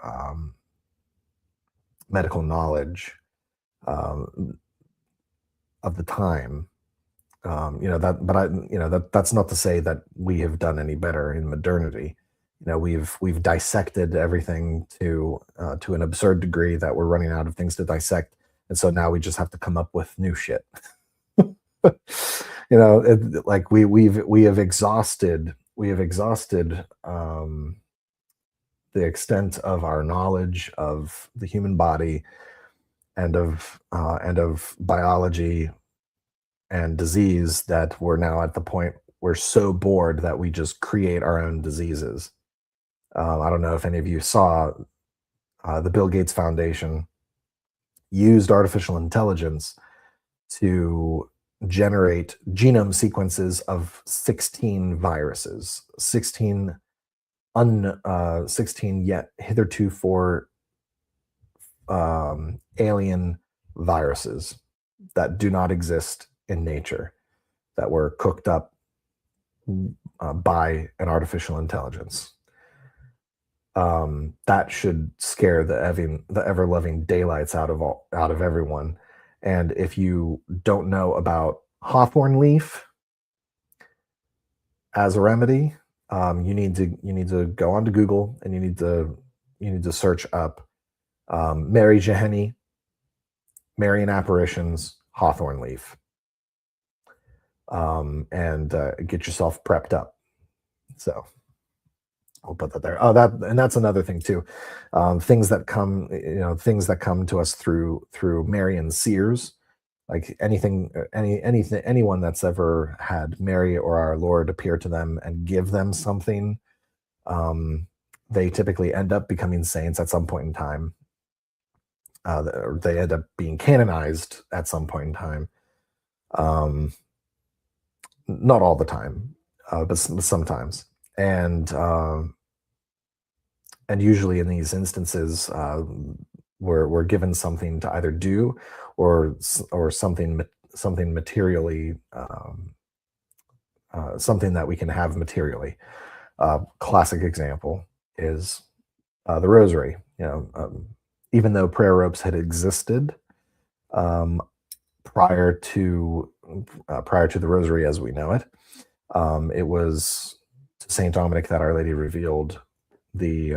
medical knowledge of the time. That's not to say that we have done any better in modernity. We've dissected everything to an absurd degree that we're running out of things to dissect, and so now we just have to come up with new shit. Like we have exhausted the extent of our knowledge of the human body and of biology and disease, that we're now at the point we're so bored that we just create our own diseases. I don't know if any of you saw the Bill Gates Foundation used artificial intelligence to generate genome sequences of 16 viruses, 16 yet hitherto for alien viruses that do not exist in nature, that were cooked up by an artificial intelligence. That should scare the ever-loving daylights out of everyone. And if you don't know about hawthorn leaf as a remedy, you need to go onto Google, and you need to search up Mary Jeheni, Marian apparitions, hawthorn leaf, and get yourself prepped up. So I'll put that there. That's another thing too. Things that come to us through Marian seers, like anyone that's ever had Mary or our Lord appear to them and give them something, they typically end up becoming saints at some point in time. They end up being canonized at some point in time. Not all the time, but sometimes. And usually in these instances, we're given something to either do or something materially, something that we can have materially. Classic example is the rosary. even though prayer ropes had existed um, prior to the Rosary as we know it, it was to Saint Dominic that Our Lady revealed the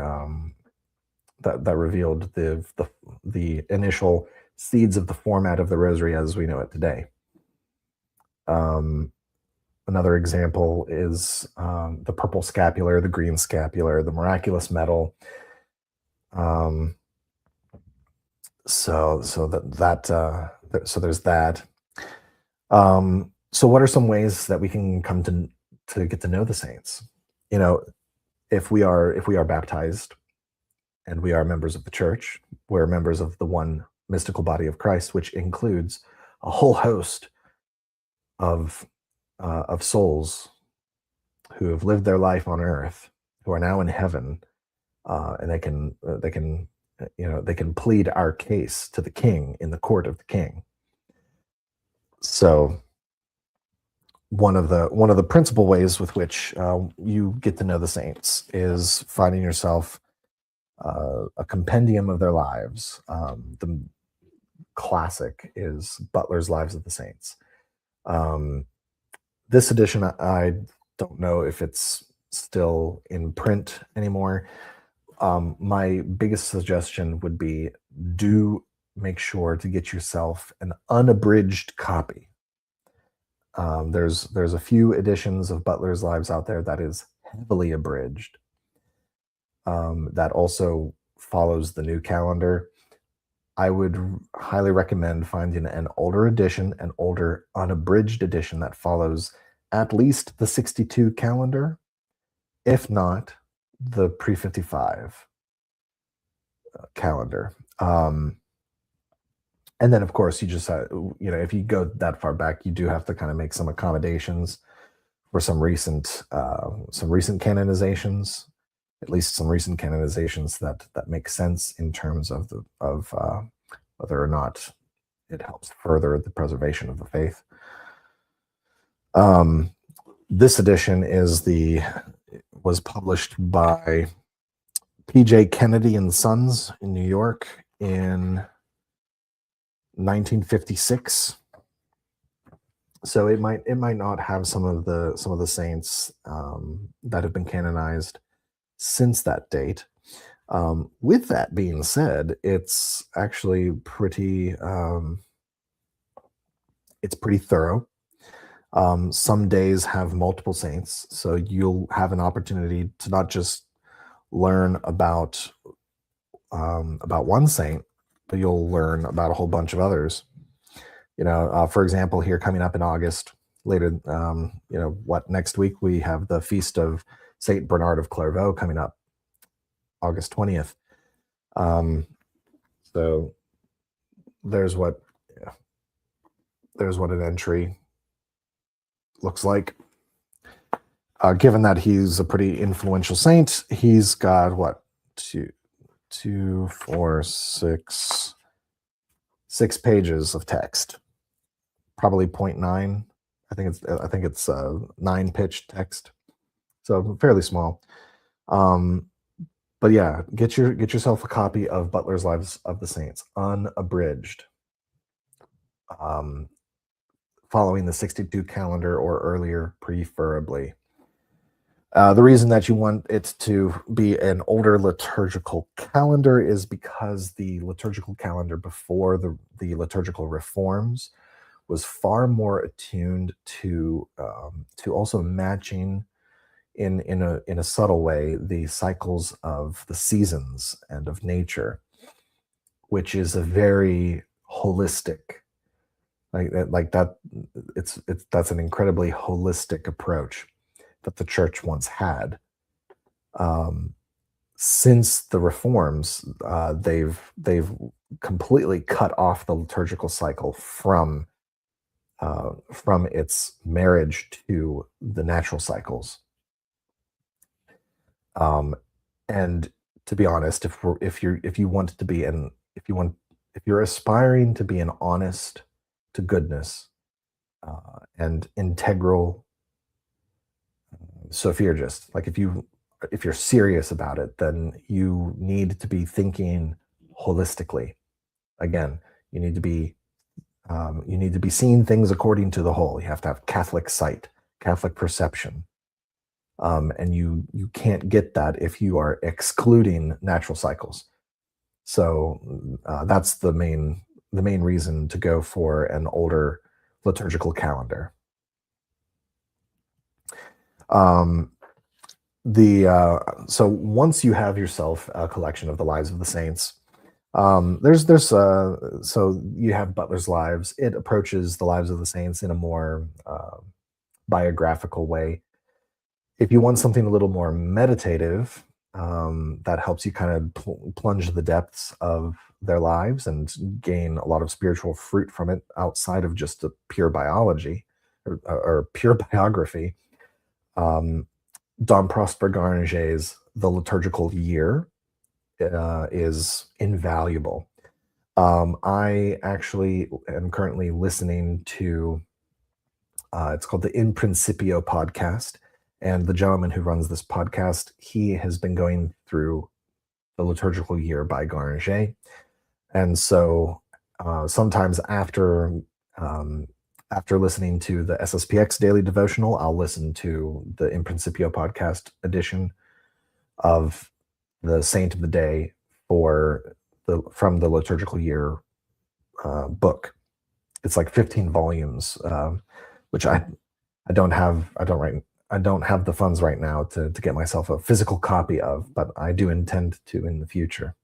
that revealed the initial seeds of the format of the Rosary as we know it today. Another example is the purple scapular, the green scapular, the miraculous medal. So there's that. So what are some ways that we can come to get to know the saints? If we are baptized and we are members of the church, we're members of the one mystical body of Christ, which includes a whole host of souls who have lived their life on earth, who are now in heaven, and they can plead our case to the King in the court of the King. So one of the principal ways with which you get to know the saints is finding yourself a compendium of their lives. The classic is Butler's Lives of the Saints. This edition, I don't know if it's still in print anymore. My biggest suggestion would be, do make sure to get yourself an unabridged copy. There's a few editions of Butler's Lives out there that is heavily abridged. That also follows the new calendar. I would highly recommend finding an older edition, an older unabridged edition that follows at least the 62 calendar, if not the pre-55 calendar. And then, of course, you just if you go that far back, you do have to kind of make some accommodations for some recent canonizations, at least some recent canonizations that make sense in terms of whether or not it helps further the preservation of the faith. This edition was published by P.J. Kennedy and Sons in New York in 1956. So it might not have some of the saints that have been canonized since that date. With that being said, it's actually pretty thorough. Some days have multiple saints, so you'll have an opportunity to not just learn about one saint, but you'll learn about a whole bunch of others. For example, here coming up in August, later, next week we have the feast of Saint Bernard of Clairvaux coming up, August 20th. So there's what an entry looks like. Given that he's a pretty influential saint, he's got what, 6 pages of text, probably 0.9. I think it's 9 pitch text, so fairly small. But yeah, get yourself a copy of Butler's Lives of the Saints, unabridged, following the 62 calendar or earlier, preferably. The reason that you want it to be an older liturgical calendar is because the liturgical calendar before the liturgical reforms was far more attuned to also matching in a subtle way the cycles of the seasons and of nature, which is a very holistic, like that. That's an incredibly holistic approach that the church once had. Since the reforms, they've completely cut off the liturgical cycle from its marriage to the natural cycles. And to be honest, if you're aspiring to be an honest to goodness and integral Sophiurgist, like if you if you're serious about it, then you need to be thinking holistically. Again, you need to be seeing things according to the whole. You have to have Catholic sight, Catholic perception, and you can't get that if you are excluding natural cycles. So that's the main reason to go for an older liturgical calendar. So once you have yourself a collection of the lives of the saints, so you have Butler's Lives. It approaches the lives of the saints in a more biographical way. If you want something a little more meditative, that helps you kind of plunge the depths of their lives and gain a lot of spiritual fruit from it outside of just a pure biology or pure biography. Dom Prosper Garanger's The Liturgical Year is invaluable. I actually am currently listening to, it's called the In Principio podcast. And the gentleman who runs this podcast, he has been going through The Liturgical Year by Garanger. And so sometimes after listening to the SSPX Daily Devotional, I'll listen to the In Principio podcast edition of the Saint of the Day from the Liturgical Year book. It's like 15 volumes, which I don't have the funds right now to get myself a physical copy of, but I do intend to in the future.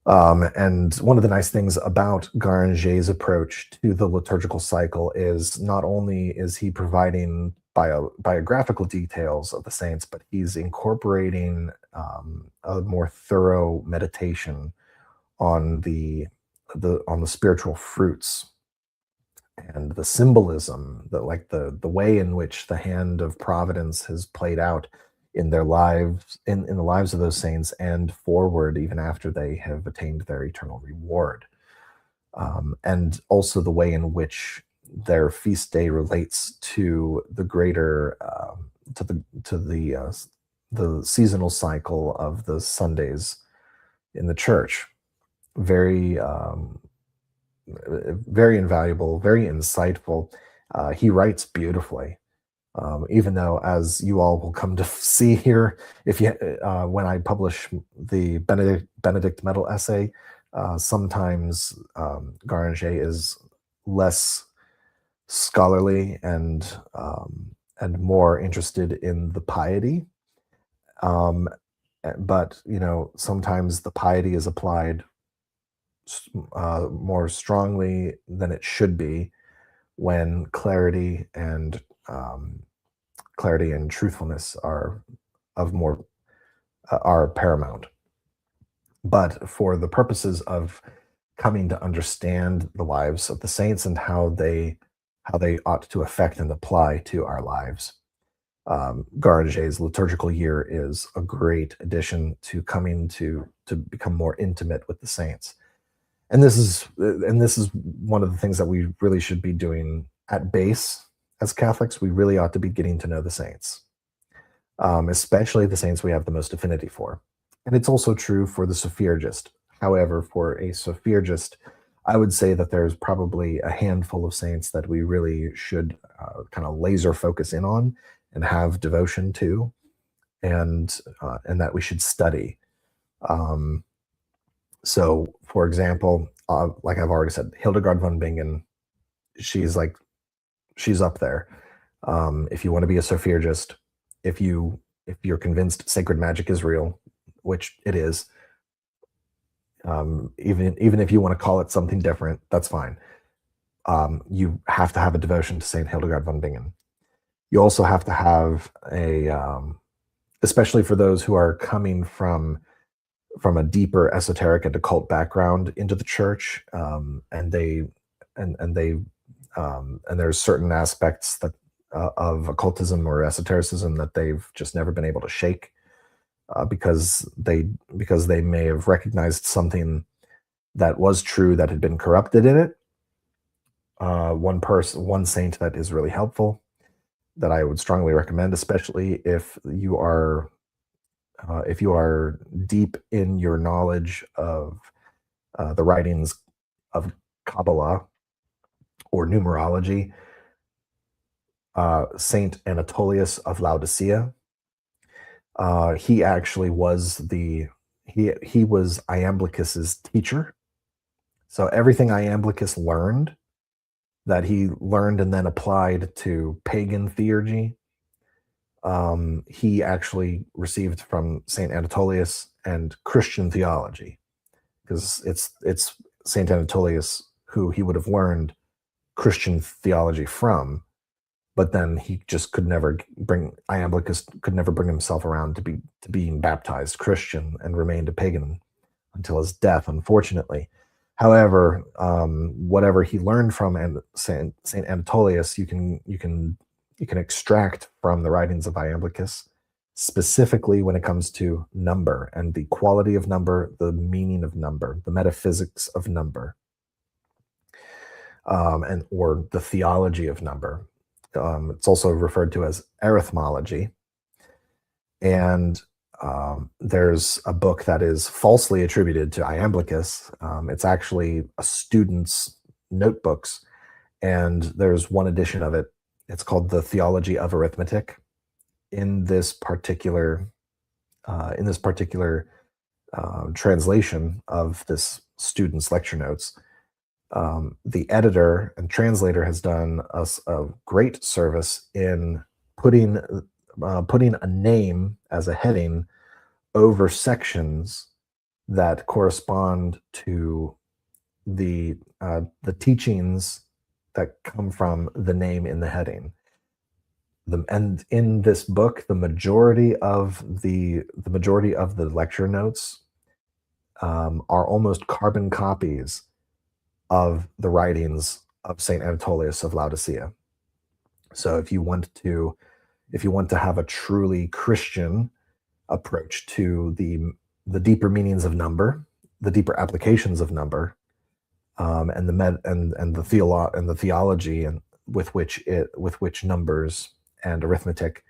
And one of the nice things about Garanger's approach to the liturgical cycle is not only is he providing biographical details of the saints, but he's incorporating a more thorough meditation on the spiritual fruits and the symbolism, the way in which the hand of providence has played out in their lives, in the lives of those saints, and forward even after they have attained their eternal reward, and also the way in which their feast day relates to the greater the seasonal cycle of the Sundays in the church. Very very invaluable, very insightful. He writes beautifully. Even though, as you all will come to see here, when I publish the Benedict Medal essay, sometimes Garanger is less scholarly and more interested in the piety. But sometimes the piety is applied more strongly than it should be when clarity and truthfulness are paramount. But for the purposes of coming to understand the lives of the saints and how they ought to affect and apply to our lives, Garanger's Liturgical Year is a great addition to coming to become more intimate with the saints. And this is one of the things that we really should be doing at base as Catholics. We really ought to be getting to know the saints, especially the saints we have the most affinity for. And it's also true for the Sophiurgist. However, for a Sophiurgist, I would say that there's probably a handful of saints that we really should kind of laser focus in on and have devotion to, and that we should study. So, for example, like I've already said, Hildegard von Bingen, she's up there. If you want to be a Sophiurgist, if you're convinced sacred magic is real, which it is, even if you want to call it something different, that's fine. You have to have a devotion to Saint Hildegard von Bingen. You also have to have especially for those who are coming from a deeper esoteric and occult background into the church, and there's certain aspects that of occultism or esotericism that they've just never been able to shake, because they may have recognized something that was true that had been corrupted in it. One saint that is really helpful that I would strongly recommend, especially if you are deep in your knowledge of the writings of Kabbalah or numerology. Saint Anatolius of Laodicea. He actually was he was Iamblichus's teacher. So everything Iamblichus learned, that he learned and then applied to pagan theurgy, he actually received from Saint Anatolius and Christian theology, because it's Saint Anatolius who he would have learned Christian theology from, but then he just could never bring Iamblichus could never bring himself around to being baptized Christian, and remained a pagan until his death, unfortunately. However, whatever he learned from Saint Anatolius, you can extract from the writings of Iamblichus, specifically when it comes to number and the quality of number, the meaning of number, the metaphysics of number, and or the theology of number. It's also referred to as arithmology. And there's a book that is falsely attributed to Iamblichus. It's actually a student's notebooks, and there's one edition of it. It's called The Theology of Arithmetic. In this particular translation of this student's lecture notes, the editor and translator has done us a great service in putting a name as a heading over sections that correspond to the teachings that come from the name in the heading. And in this book, the majority of the lecture notes are almost carbon copies of the writings of Saint Anatolius of Laodicea. So if you want to have a truly Christian approach to the deeper meanings of number, the deeper applications of number, and the theology and with which numbers and arithmetic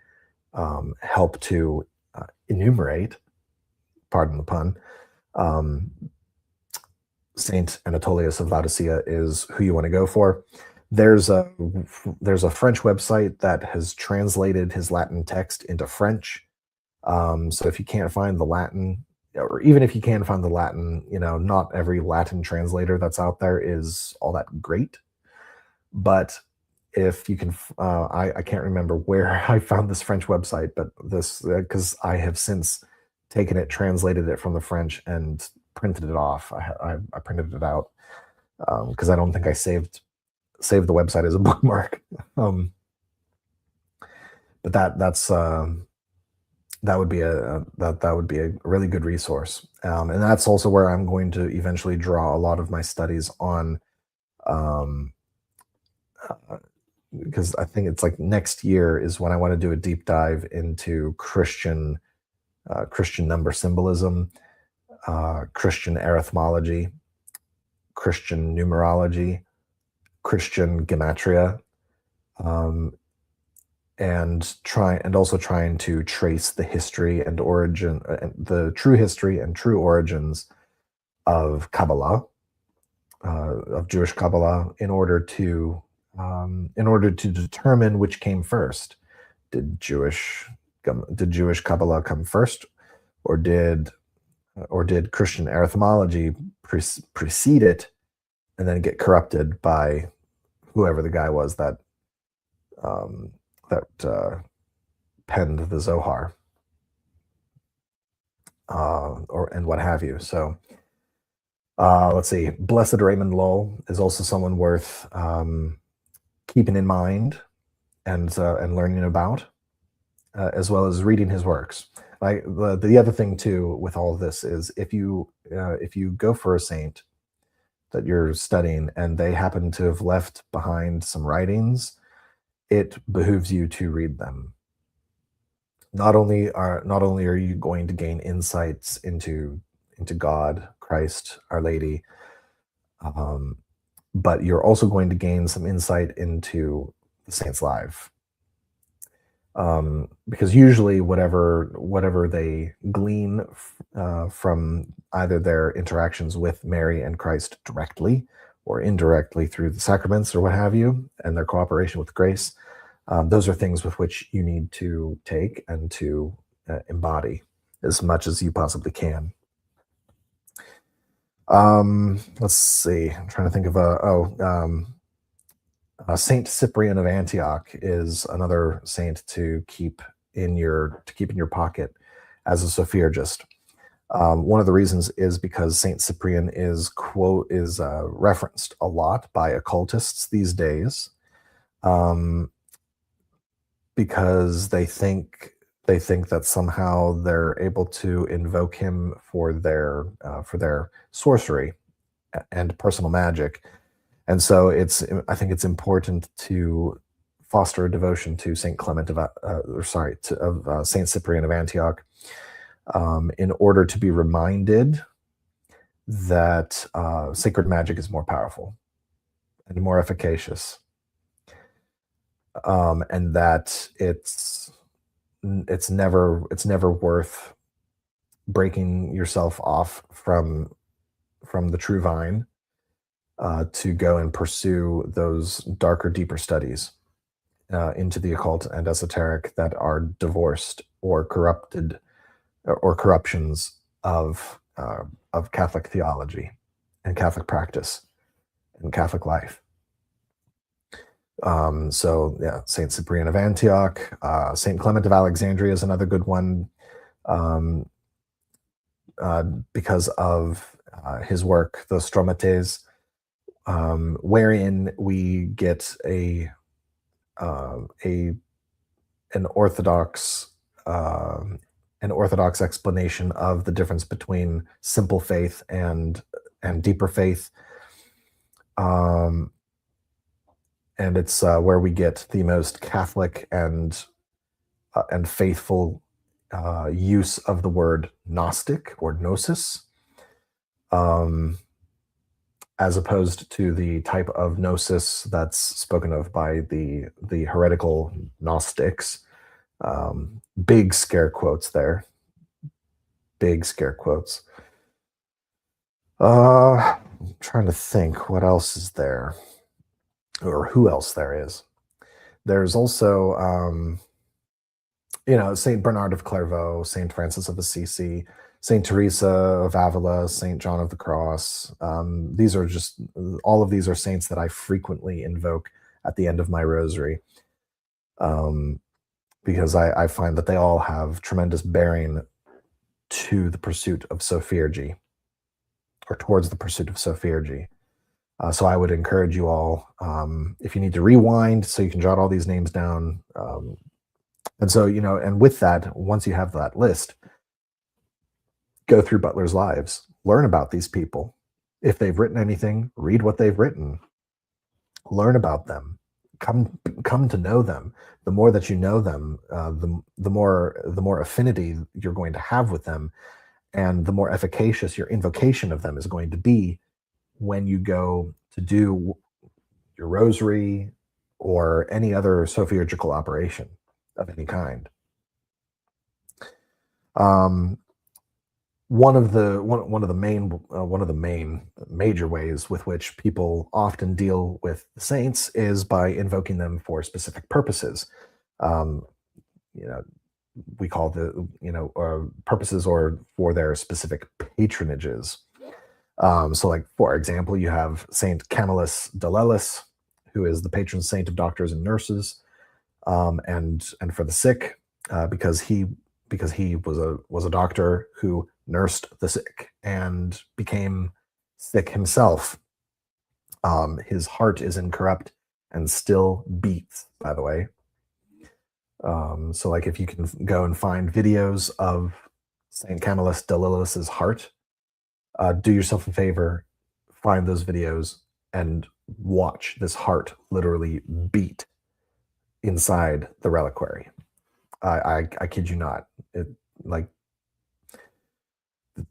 help to enumerate, pardon the pun, Saint Anatolius of Laodicea is who you want to go for. There's a French website that has translated his Latin text into French. So if you can't find the Latin, or even if you can find the Latin, not every Latin translator that's out there is all that great. But if you can, I can't remember where I found this French website, but this, because I have since taken it, translated it from the French, and printed it off. I printed it out because I don't think I saved the website as a bookmark. But that would be a really good resource, and that's also where I'm going to eventually draw a lot of my studies on, because I think it's like next year is when I want to do a deep dive into Christian number symbolism, Christian arithmology, Christian numerology, Christian gematria, and also trying to trace the history and origin, the true history and true origins of Kabbalah, of Jewish Kabbalah, in order to determine which came first. Did Jewish Kabbalah come first, or did Christian arithmology precede it and then get corrupted by whoever the guy was that penned the Zohar, and what have you. So let's see. Blessed Raymond Lull is also someone worth keeping in mind and learning about, as well as reading his works. Like the other thing too with all of this is, if you go for a saint that you're studying and they happen to have left behind some writings, it behooves you to read them. Not only are you going to gain insights into God, Christ, Our Lady, but you're also going to gain some insight into the saint's life. Because usually whatever they glean from either their interactions with Mary and Christ directly or indirectly through the sacraments or what have you, and their cooperation with grace, those are things with which you need to take and to embody as much as you possibly can. Let's see. I'm trying to think of Saint Cyprian of Antioch is another saint to keep in your pocket as a Sophiurgist. One of the reasons is because Saint Cyprian is referenced a lot by occultists these days, because they think that somehow they're able to invoke him for their sorcery and personal magic. And so I think it's important to foster a devotion to Saint Clement of Saint Cyprian of Antioch, in order to be reminded that sacred magic is more powerful and more efficacious, and that it's never worth breaking yourself off from the true vine to go and pursue those darker, deeper studies into the occult and esoteric that are divorced or corrupted or corruptions of Catholic theology and Catholic practice and Catholic life. So yeah, Saint Cyprian of Antioch, Saint Clement of Alexandria is another good one, because of his work, the Stromates, wherein we get an orthodox explanation of the difference between simple faith and deeper faith. And it's where we get the most Catholic and faithful use of the word Gnostic or Gnosis, as opposed to the type of Gnosis that's spoken of by the heretical Gnostics. Big scare quotes there. Big scare quotes. I'm trying to think what else is there, or who else there is. There's also, Saint Bernard of Clairvaux, Saint Francis of Assisi, Saint Teresa of Avila, Saint John of the Cross. All of these are saints that I frequently invoke at the end of my rosary, because I find that they all have tremendous bearing to the pursuit of Sophiurgy, or towards the pursuit of Sophiurgy. So I would encourage you all, if you need to rewind so you can jot all these names down. And so, and with that, once you have that list, go through Butler's Lives, learn about these people. If they've written anything, read what they've written, learn about them, come to know them. The more that you know them, the more affinity you're going to have with them, and the more efficacious your invocation of them is going to be when you go to do your rosary or any other sophiurgical operation of any kind. One of the main major ways with which people often deal with the saints is by invoking them for specific purposes. We call purposes, or for their specific patronages. So, like, for example, you have Saint Camillus de Lellis, who is the patron saint of doctors and nurses, and for the sick, because he was a doctor who nursed the sick and became sick himself. His heart is incorrupt and still beats, by the way. So, like, if you can go and find videos of Saint Camillus de Lellis's heart, do yourself a favor, find those videos and watch this heart literally beat inside the reliquary. I kid you not.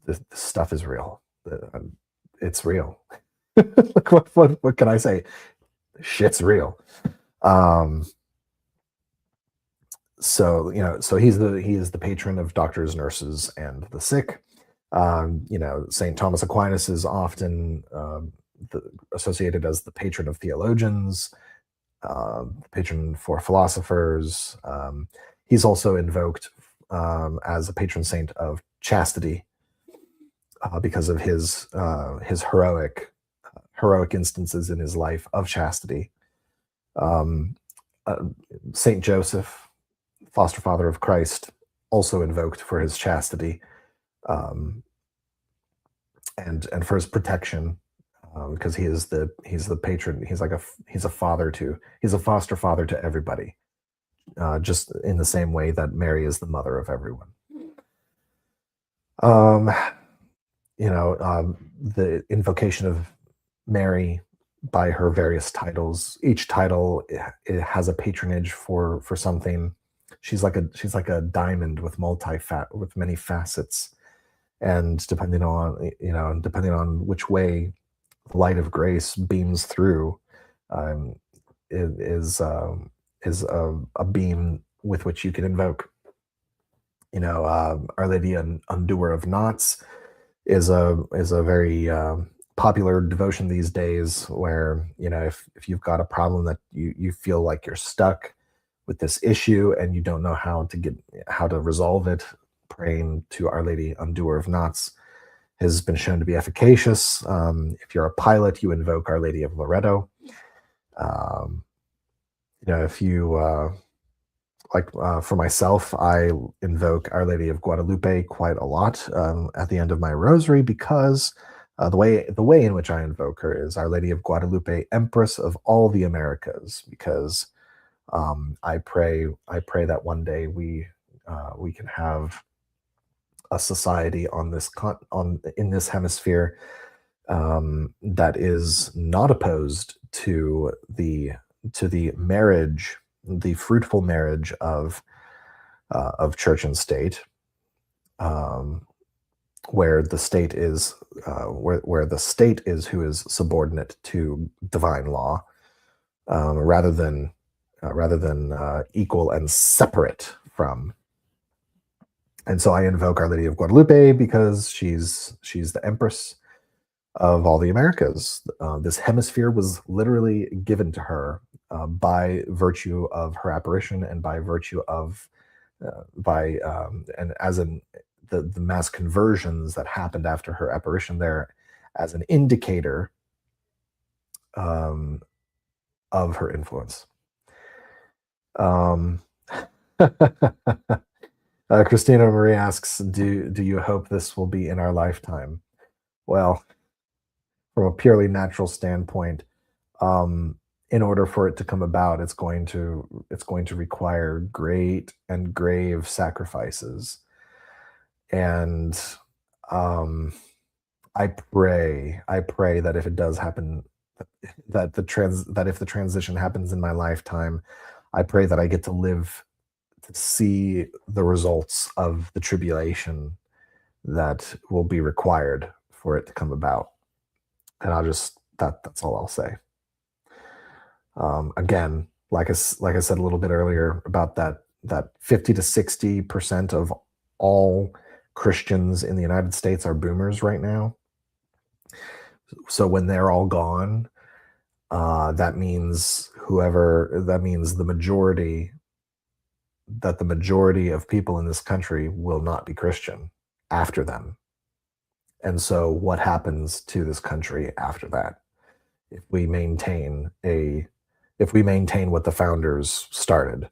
This stuff is real. It's real. Like, what can I say? Shit's real. So so he is the patron of doctors, nurses, and the sick. Saint Thomas Aquinas is often associated as the patron of theologians, patron for philosophers. He's also invoked as a patron saint of chastity because of his heroic instances in his life of chastity. Um, Saint Joseph, foster father of Christ, also invoked for his chastity, um, and for his protection, because he's the patron. He's a foster father to everybody, just in the same way that Mary is the mother of everyone. Um, the invocation of Mary by her various titles. Each title it has a patronage for something. She's like a diamond with with many facets, and depending on which way the light of grace beams through, um, it is a beam with which you can invoke. Our Lady Undoer of Knots is a very popular devotion these days, where if you've got a problem that you feel like you're stuck with this issue and you don't know how to resolve it, praying to Our Lady Undoer of Knots has been shown to be efficacious. If you're a pilot, you invoke Our Lady of Loretto. um, if you for myself, I invoke Our Lady of Guadalupe quite a lot at the end of my rosary, because the way in which I invoke her is Our Lady of Guadalupe, Empress of all the Americas, because I pray that one day we can have a society in this hemisphere that is not opposed to the marriage, the fruitful marriage of church and state, um, where the state is where the state is who is subordinate to divine law, rather than equal and separate from. And so I invoke Our Lady of Guadalupe because she's the Empress of all the Americas. This hemisphere was literally given to her by virtue of her apparition, and by virtue of by and as in the mass conversions that happened after her apparition there, as an indicator um, of her influence. Um, Christina Marie asks, "Do you hope this will be in our lifetime?" Well, from a purely natural standpoint, in order for it to come about, it's going to require great and grave sacrifices. And um, I pray that if it does happen, that if the transition happens in my lifetime, I pray that I get to live to see the results of the tribulation that will be required for it to come about. And that's all I'll say. Again, like I said a little bit earlier about that 50 to 60% of all Christians in the United States are boomers right now. So when they're all gone, that means the majority of people in this country will not be Christian after them. And so what happens to this country after that if we maintain what the founders started?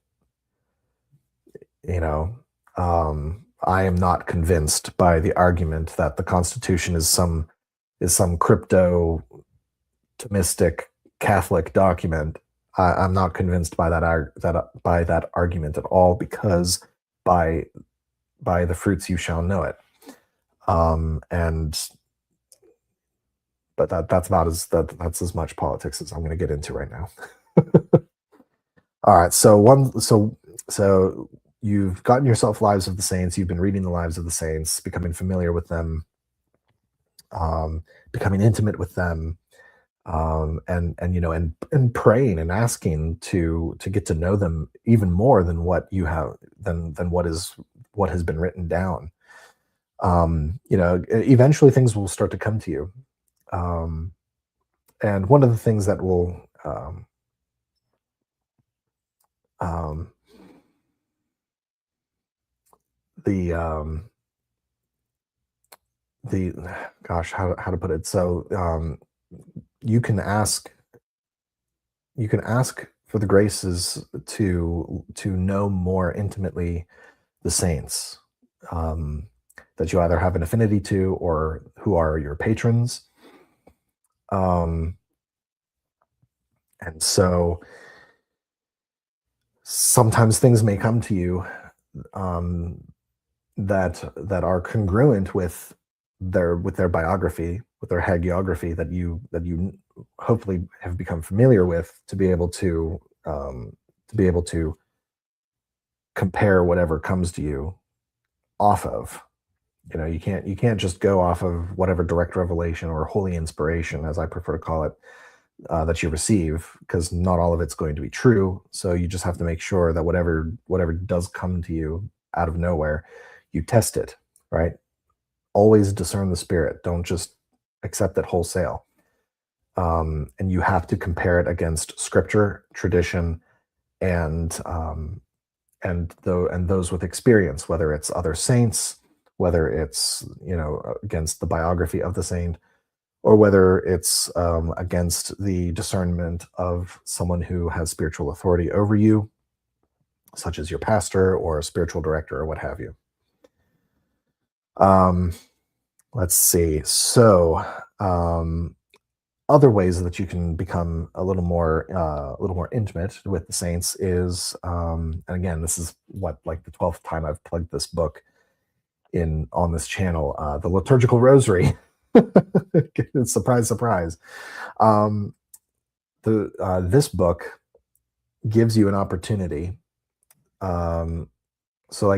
I am not convinced by the argument that the Constitution is some crypto Thomistic Catholic document. I'm not convinced by that argument at all, because by the fruits you shall know it. And but that's as much politics as I'm going to get into right now. All right, so you've gotten yourself Lives of the Saints. You've been reading the Lives of the Saints, becoming familiar with them, becoming intimate with them. and and praying and asking to get to know them even more than what you have than what has been written down. Eventually things will start to come to you. um, and one of the things that will um, the the gosh, how to put it, so you can ask you can ask for the graces to know more intimately the saints, um, that you either have an affinity to or who are your patrons. Um, and so sometimes things may come to you, um, that are congruent with their biography, with their hagiography, that you hopefully have become familiar with, to be able to compare whatever comes to you off of. You can't just go off of whatever direct revelation or holy inspiration, as I prefer to call it, that you receive, because not all of it's going to be true. So you just have to make sure that whatever does come to you out of nowhere, you test it, right? Always discern the spirit. Don't just accept it wholesale. And you have to compare it against scripture, tradition, and those with experience, whether it's other saints, whether it's against the biography of the saint, or whether it's against the discernment of someone who has spiritual authority over you, such as your pastor or a spiritual director or what have you. Um, let's see. So, other ways that you can become a little more intimate with the saints is, and again, this is what, like, the 12th time I've plugged this book in on this channel, the liturgical rosary. Surprise, surprise. Um, the This book gives you an opportunity. Um, so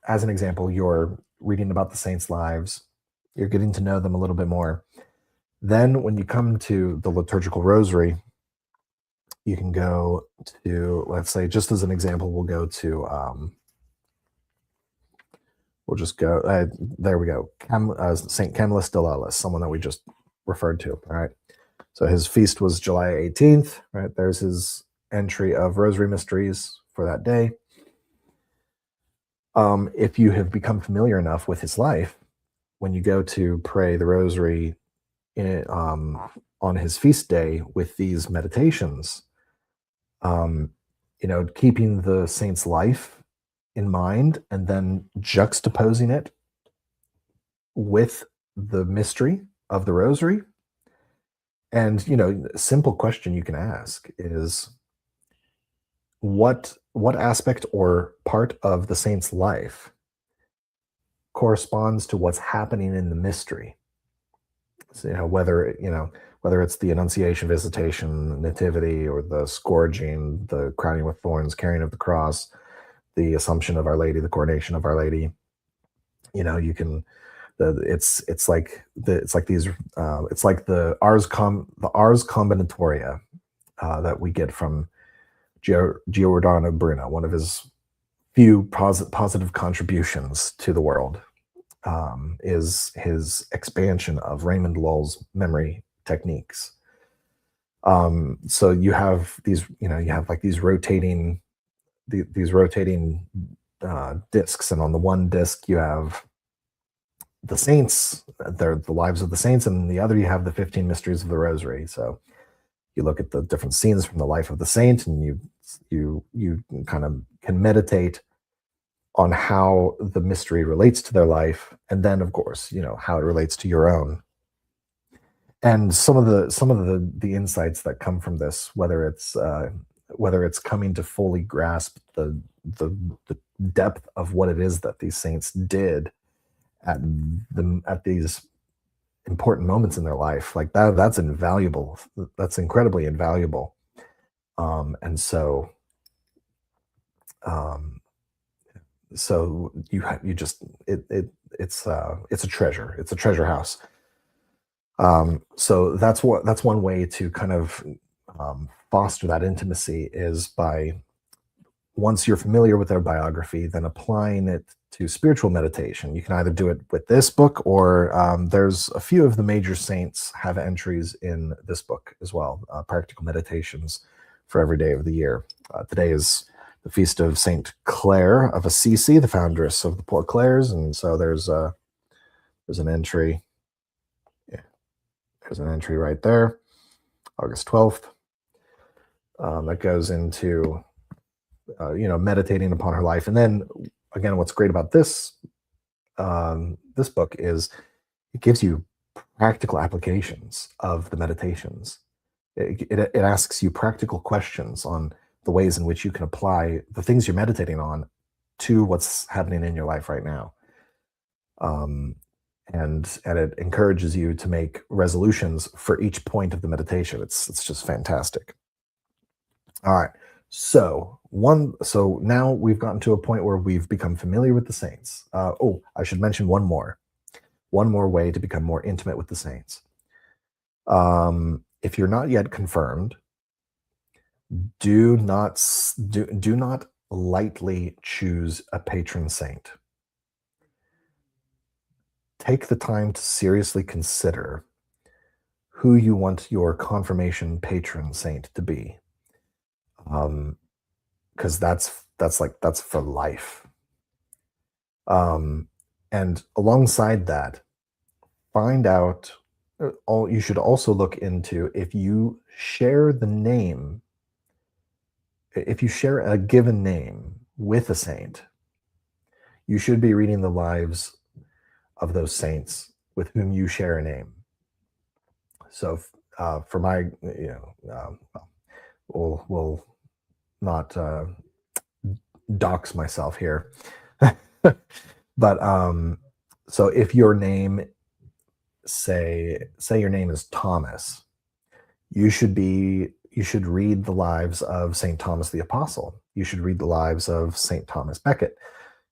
as an example, you're reading about the saints' lives, you're getting to know them a little bit more. Then, when you come to the liturgical rosary, you can go to, let's say, just as an example, we'll just go, there we go, Saint Camillus de Lellis, someone that we just referred to. All right. So his feast was July 18th, right? There's his entry of Rosary Mysteries for that day. If you have become familiar enough with his life, when you go to pray the Rosary on his feast day with these meditations, um, keeping the saint's life in mind and then juxtaposing it with the mystery of the Rosary. And, a simple question you can ask is, what aspect or part of the saint's life corresponds to what's happening in the mystery? So, whether it's the Annunciation, Visitation, Nativity, or the scourging, the crowning with thorns, carrying of the cross, the Assumption of Our Lady, the coronation of Our Lady. You can, it's like these, it's like the Ars Combinatoria that we get from Giordano Bruno, one of his few positive contributions to the world, is his expansion of Raymond Lull's memory techniques. So you have like these rotating discs, and on the one disc you have the saints, they're the lives of the saints, and the other you have the 15 mysteries of the Rosary. So you look at the different scenes from the life of the saint, and you kind of can meditate on how the mystery relates to their life, and then, of course, how it relates to your own. And some of the insights that come from this, whether it's coming to fully grasp the the depth of what it is that these saints did at these important moments in their life, like that's invaluable. That's incredibly invaluable. And so, um, you just it's a treasure. It's a treasure house. So that's one way to kind of foster that intimacy, is by, once you're familiar with their biography, then applying it to spiritual meditation. You can either do it with this book, or there's a few of the major saints have entries in this book as well, practical meditations for every day of the year. Today is the feast of Saint Clare of Assisi, the foundress of the Poor Clares, and so there's an entry. Yeah, there's an entry right there, August 12th, that goes into meditating upon her life. And then again, what's great about this book is it gives you practical applications of the meditations. It asks you practical questions on the ways in which you can apply the things you're meditating on to what's happening in your life right now. And it encourages you to make resolutions for each point of the meditation. It's just fantastic. All right. So now we've gotten to a point where we've become familiar with the saints. I should mention one more way to become more intimate with the saints. If you're not yet confirmed, do not lightly choose a patron saint. Take the time to seriously consider who you want your confirmation patron saint to be. Because that's for life. And alongside that, find out, you should also look into, if you share a given name with a saint, you should be reading the lives of those saints with whom you share a name. So for my, we'll not dox myself here. But so if your name, say your name is Thomas, you should read the lives of St. Thomas the Apostle. You should read the lives of St. Thomas Becket.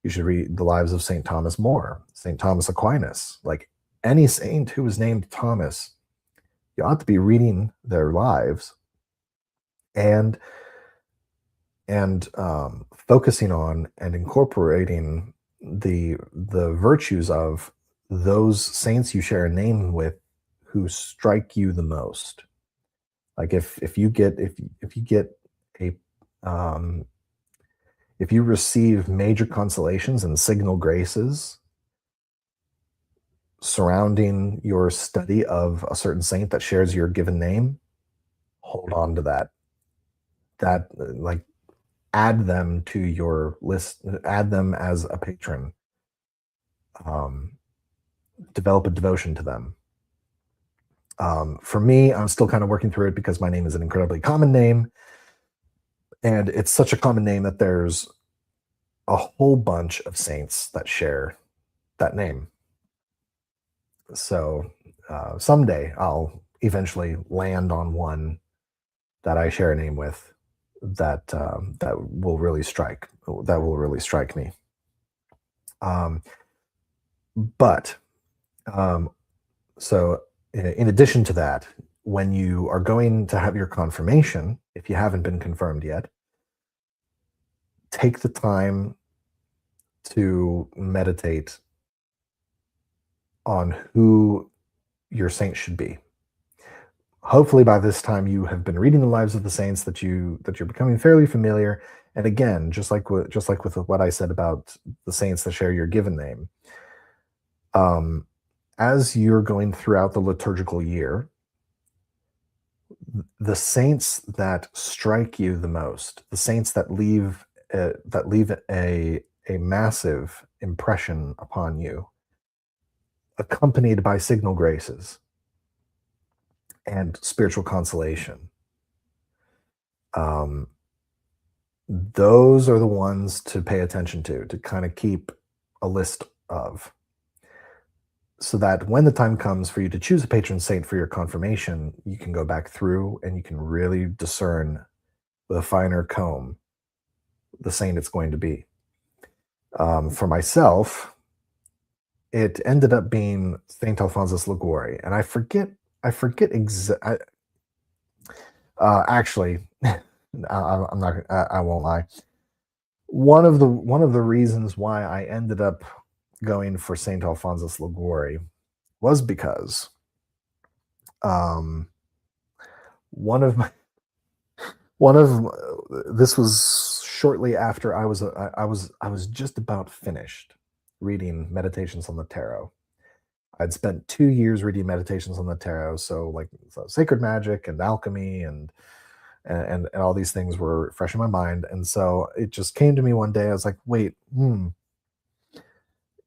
You should read the lives of St. Thomas More, St. Thomas Aquinas. Like any saint who was named Thomas, you ought to be reading their lives and focusing on and incorporating the virtues of those saints you share a name with, who strike you the most. Like if you receive major consolations and signal graces surrounding your study of a certain saint that shares your given name, hold on to that. Add them to your list, add them as a patron. Develop a devotion to them. For me, I'm still kind of working through it, because my name is an incredibly common name, and it's such a common name that there's a whole bunch of saints that share that name. So someday I'll eventually land on one that I share a name with, that will really strike me. So in addition to that, when you are going to have your confirmation, if you haven't been confirmed yet, take the time to meditate on who your saint should be. Hopefully by this time you have been reading the lives of the saints, that you're becoming fairly familiar. And again, just like with what I said about the saints that share your given name, as you're going throughout the liturgical year, the saints that strike you the most, the saints that leave a massive impression upon you, accompanied by signal graces and spiritual consolation, those are the ones to pay attention to kind of keep a list of, so that when the time comes for you to choose a patron saint for your confirmation, you can go back through and you can really discern with a finer comb the saint it's going to be. For myself, it ended up being Saint Alphonsus Liguori, and I forget actually, I'm not. I won't lie. One of the reasons why I ended up going for Saint Alphonsus Liguori was because um, one of my one of this was shortly after I was just about finished reading Meditations on the Tarot. I'd spent 2 years reading Meditations on the Tarot, so sacred magic and alchemy and all these things were fresh in my mind. And so it just came to me one day. I was like, wait,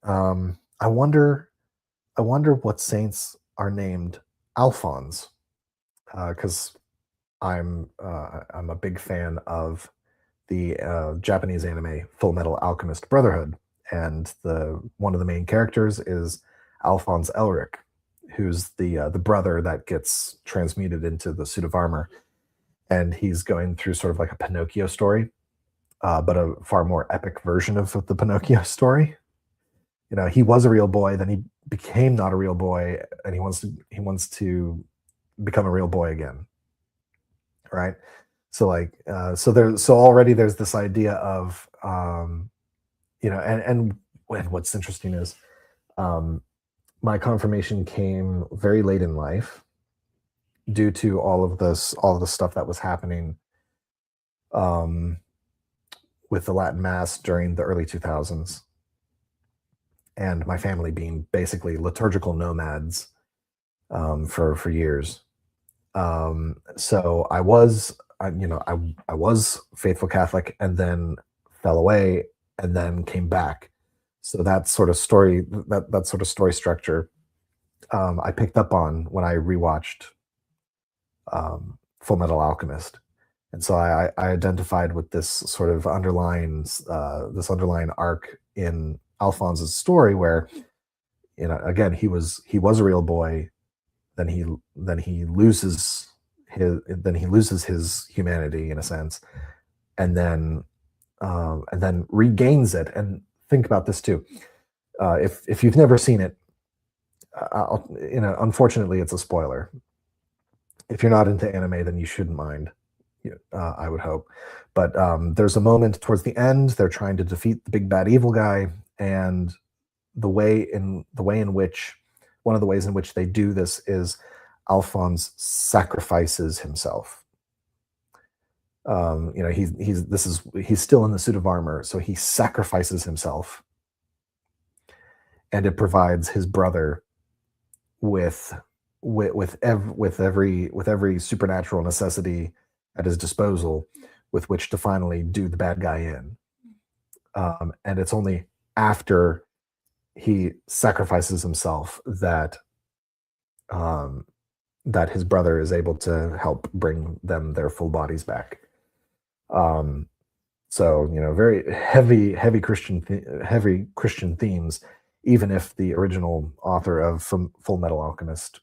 I wonder, I wonder what saints are named Alphons, because I'm a big fan of the Japanese anime Full Metal Alchemist Brotherhood, and the one of the main characters is Alphonse Elric, who's the brother that gets transmuted into the suit of armor, and he's going through sort of like a Pinocchio story, but a far more epic version of the Pinocchio story. You know, he was a real boy, then he became not a real boy, and he wants to become a real boy again, right? So so already there's this idea of and what's interesting is um, my confirmation came very late in life due to all of the stuff that was happening um, with the Latin Mass during the early 2000s, and my family being basically liturgical nomads for years. So I was faithful Catholic, and then fell away, and then came back. So that sort of story structure, I picked up on when I rewatched Full Metal Alchemist, and so I identified with this underlying arc in Alphonse's story, where again he was a real boy, then he loses his humanity in a sense, and then regains it. And think about this too. If you've never seen it, unfortunately, it's a spoiler. If you're not into anime, then you shouldn't mind. I would hope. But there's a moment towards the end. They're trying to defeat the big bad evil guy, and the way in which one of the ways in which they do this is Alphonse sacrifices himself. He's still in the suit of armor, so he sacrifices himself, and it provides his brother with every supernatural necessity at his disposal with which to finally do the bad guy in. And it's only after he sacrifices himself that that his brother is able to help bring them their full bodies back. So very heavy Christian themes, even if the original author of Full Metal Alchemist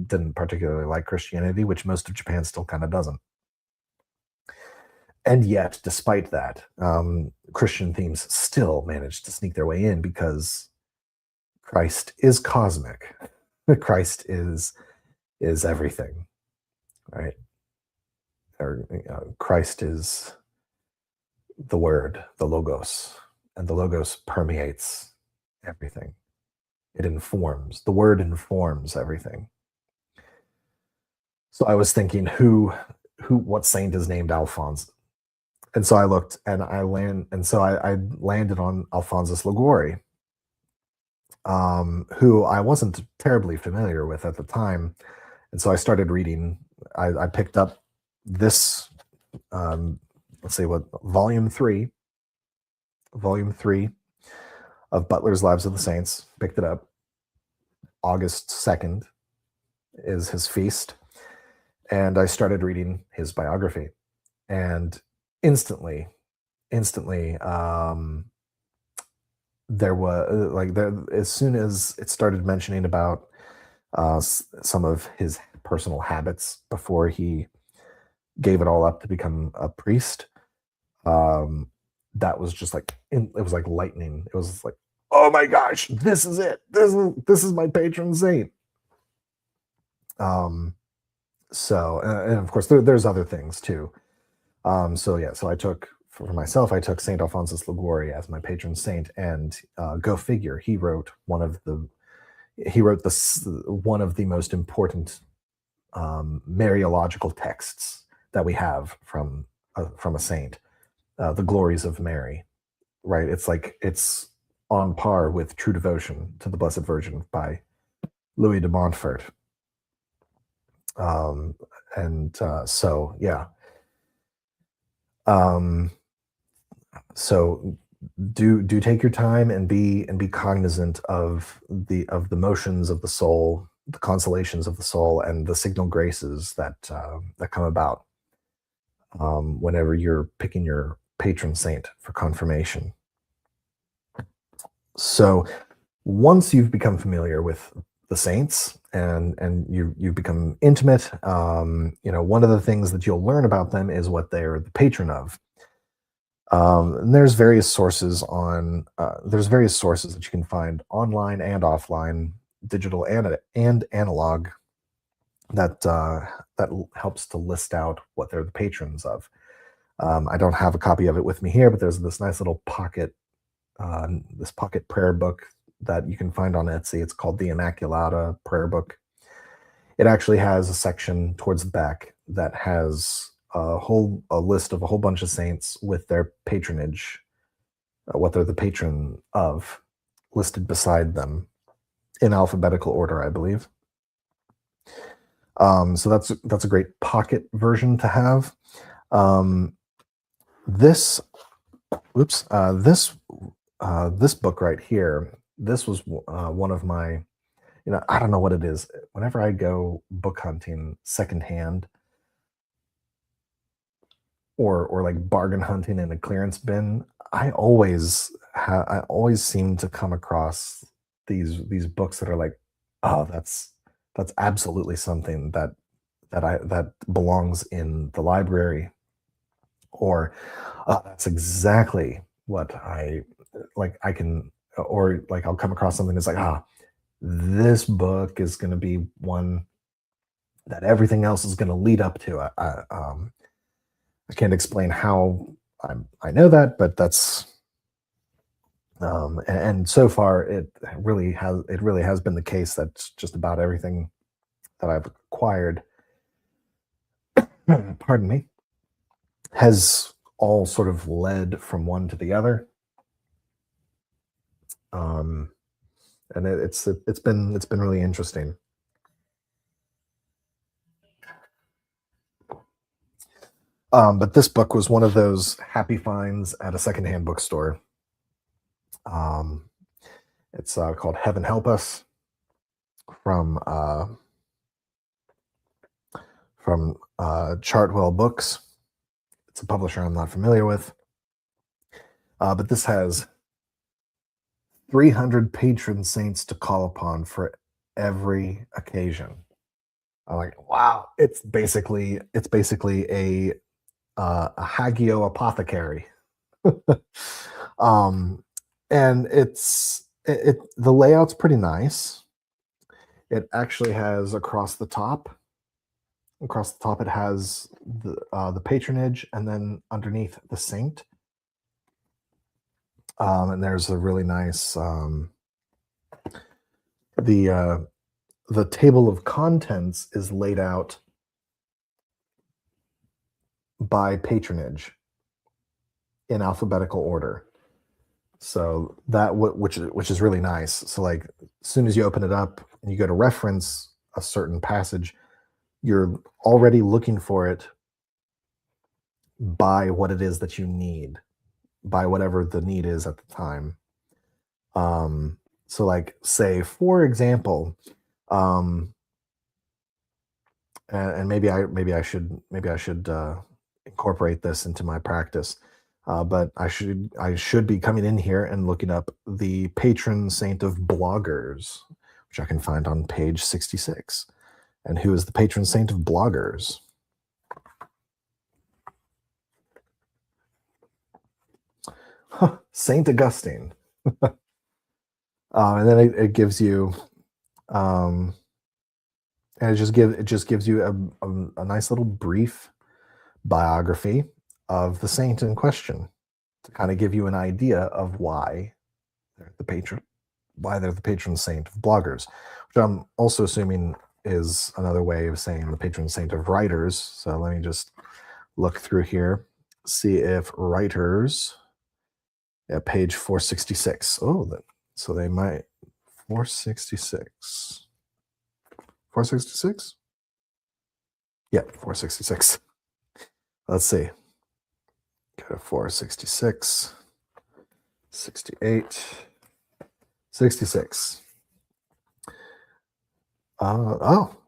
didn't particularly like Christianity, which most of Japan still kind of doesn't. And yet, despite that, Christian themes still manage to sneak their way in, because Christ is cosmic. Christ is everything, right? Or Christ is the Word, the Logos, and the Logos permeates everything. The Word informs everything. So I was thinking, what saint is named Alphonse? And so I looked, and I landed on Alphonsus Liguori, who I wasn't terribly familiar with at the time. And so I started reading. I picked up this, let's see, volume three of Butler's Lives of the Saints. Picked it up. August 2nd is his feast. And I started reading his biography. And instantly, there was as soon as it started mentioning about some of his personal habits before he gave it all up to become a priest, that was just it was like lightning. It was like oh my gosh, this is it. This is my patron saint. Um, so and of course there's other things too. So yeah, so I took for myself, I took Saint Alphonsus Liguori as my patron saint, and go figure, he wrote this one of the most important Mariological texts that we have from a saint, the Glories of Mary. Right? It's like it's on par with True Devotion to the Blessed Virgin by Louis de Montfort. Um, and so yeah, um, so do take your time and be cognizant of the motions of the soul, the consolations of the soul, and the signal graces that come about whenever you're picking your patron saint for confirmation. So once you've become familiar with the saints and you've become intimate, one of the things that you'll learn about them is what they're the patron of. And there's various sources that you can find online and offline, digital and analog, that helps to list out what they're the patrons of. I don't have a copy of it with me here, but there's this nice little this pocket prayer book that you can find on Etsy. It's called the Immaculata Prayer Book. It actually has a section towards the back that has a list of a whole bunch of saints with their patronage, what they're the patron of, listed beside them in alphabetical order, I believe. So that's a great pocket version to have. This, oops, this book right here. This was one of my, I don't know what it is. Whenever I go book hunting secondhand, or like bargain hunting in a clearance bin, I always seem to come across these books that are like, oh, that's absolutely something that belongs in the library, or that's exactly what I like. I can, or like I'll come across something that's like, this book is going to be one that everything else is going to lead up to. I can't explain how I know that, but that's and so far it really has been the case that just about everything that I've acquired, pardon me, has all sort of led from one to the other. Um, and it's been really interesting. But this book was one of those happy finds at a secondhand bookstore. Um, it's called Heaven Help Us from Chartwell Books. It's a publisher I'm not familiar with, but this has 300 patron saints to call upon for every occasion. I'm like, wow! It's basically a Hagio apothecary. um, and the layout's pretty nice. It actually has across the top it has the patronage, and then underneath the saint. And there's a really nice the the table of contents is laid out by patronage in alphabetical order. So which is really nice. So like as soon as you open it up and you go to reference a certain passage, you're already looking for it by what it is that you need, by whatever the need is at the time. So like say for example, um, and maybe I should incorporate this into my practice. But I should be coming in here and looking up the patron saint of bloggers, which I can find on page 66. And who is the patron saint of bloggers? Saint Augustine. And then it gives you, um, and it just gives you a nice little brief biography of the saint in question to kind of give you an idea of they're the patron why they're the patron saint of bloggers, which I'm also assuming is another way of saying the patron saint of writers. So let me just look through here, see if writers at page 466. So they might 466. 466? Yeah, 466. Let's see. Go to 466, 68, 66.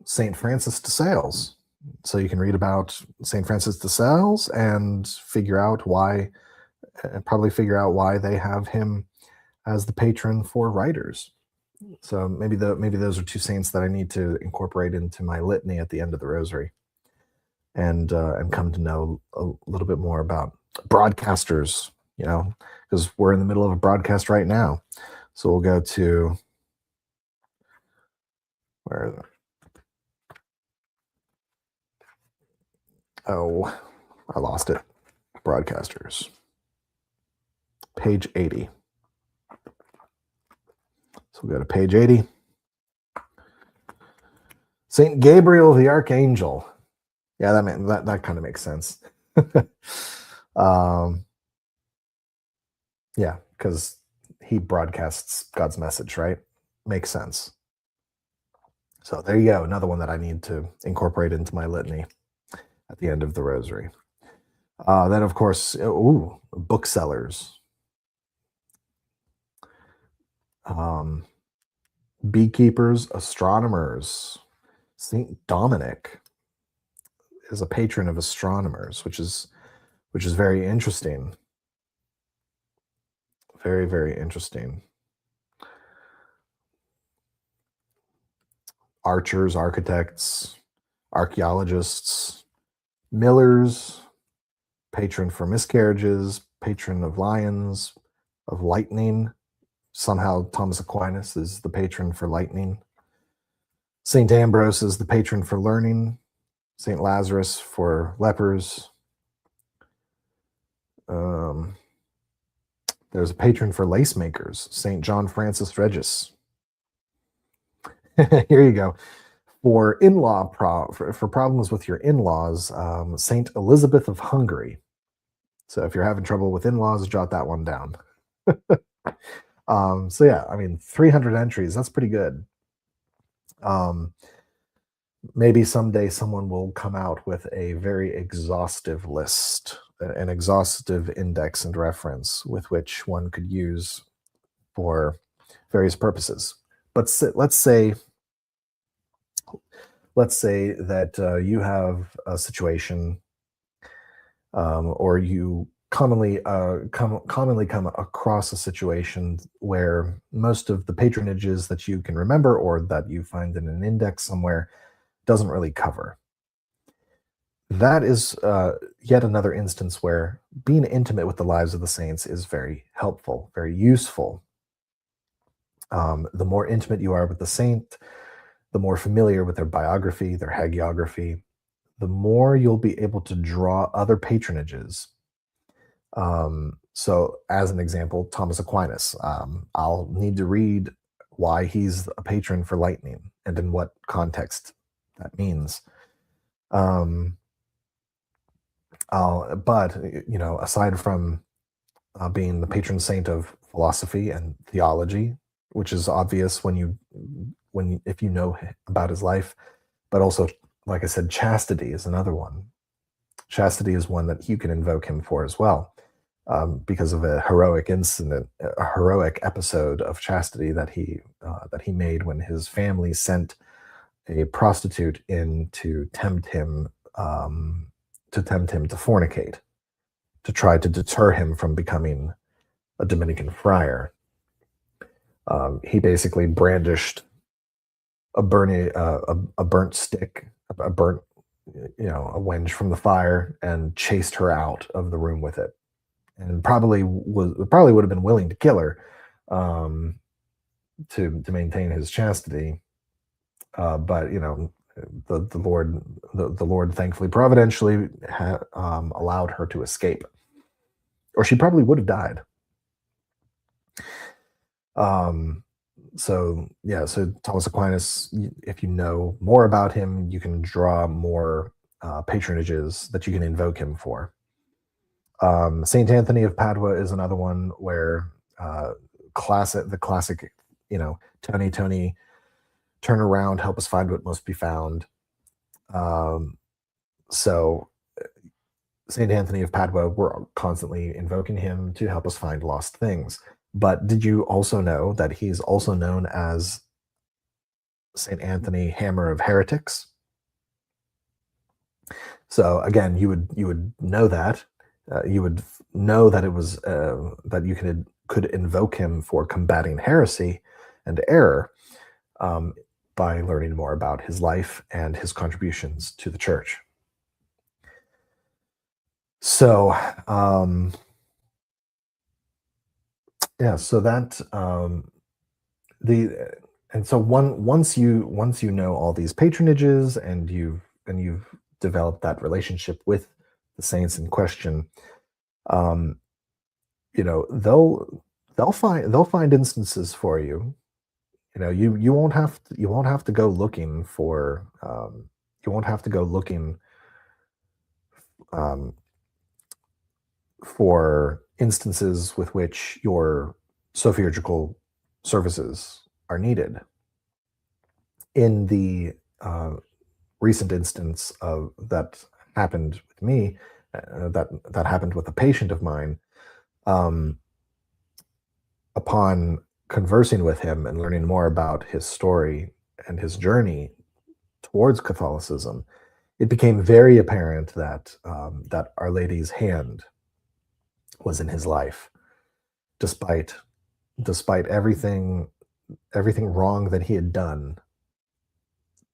St. Francis de Sales. So you can read about St. Francis de Sales and probably figure out why they have him as the patron for writers. So maybe those are two saints that I need to incorporate into my litany at the end of the rosary, and come to know a little bit more about broadcasters. Because we're in the middle of a broadcast right now. So we'll go to where. Oh, I lost it. Broadcasters. Page 80. So we'll go to page 80. Saint Gabriel the Archangel. Yeah, that kind of makes sense. Yeah, because he broadcasts God's message, right? Makes sense. So there you go. Another one that I need to incorporate into my litany at the end of the rosary. Then, of course, booksellers. Beekeepers, astronomers. Saint Dominic is a patron of astronomers, which is very interesting. Very, very interesting. Archers, architects, archaeologists, millers, patron for miscarriages, patron of lions, of lightning. Somehow Thomas Aquinas is the patron for lightning. St. Ambrose is the patron for learning. St. Lazarus for lepers. There's a patron for lace makers, St. John Francis Regis. Here you go. For for problems with your in-laws, St. Elizabeth of Hungary. So if you're having trouble with in-laws, jot that one down. So yeah, 300 entries, that's pretty good. Maybe someday someone will come out with a very exhaustive list, an exhaustive index and reference with which one could use for various purposes. But let's say that you have a situation, or you commonly come across a situation where most of the patronages that you can remember or that you find in an index somewhere doesn't really cover. That is yet another instance where being intimate with the lives of the saints is very helpful, very useful. The more intimate you are with the saint, the more familiar with their biography, their hagiography, the more you'll be able to draw other patronages. So as an example, Thomas Aquinas, I'll need to read why he's a patron for lightning and in what context that means. But aside from being the patron saint of philosophy and theology, which is obvious if you know about his life, but also, like I said, chastity is another one. Chastity is one that you can invoke him for as well, because of a heroic incident, a heroic episode of chastity that he made when his family sent a prostitute in to tempt him to fornicate, to try to deter him from becoming a Dominican friar. He basically brandished a burnt stick, a wench from the fire, and chased her out of the room with it, and probably would have been willing to kill her, to maintain his chastity. But the Lord, the Lord, thankfully, providentially, allowed her to escape, or she probably would have died. So yeah, so Thomas Aquinas, if you know more about him, you can draw more patronages that you can invoke him for. Saint Anthony of Padua is another one where the classic, Tony, Tony, turn around, help us find what must be found. So Saint Anthony of Padua, we're constantly invoking him to help us find lost things. But did you also know that he's also known as Saint Anthony, Hammer of Heretics? So again, you would know that. You would know that it was that you could invoke him for combating heresy and error, by learning more about his life and his contributions to the church. So yeah, so that once you know all these patronages, and you've developed that relationship with the saints in question, they'll find instances for you. You won't have to go looking for you won't have to go looking for instances with which your sophiurgical services are needed. In the recent instance of that happened with me, that happened with a patient of mine, upon conversing with him and learning more about his story and his journey towards Catholicism, it became very apparent that that Our Lady's hand was in his life, despite everything wrong that he had done,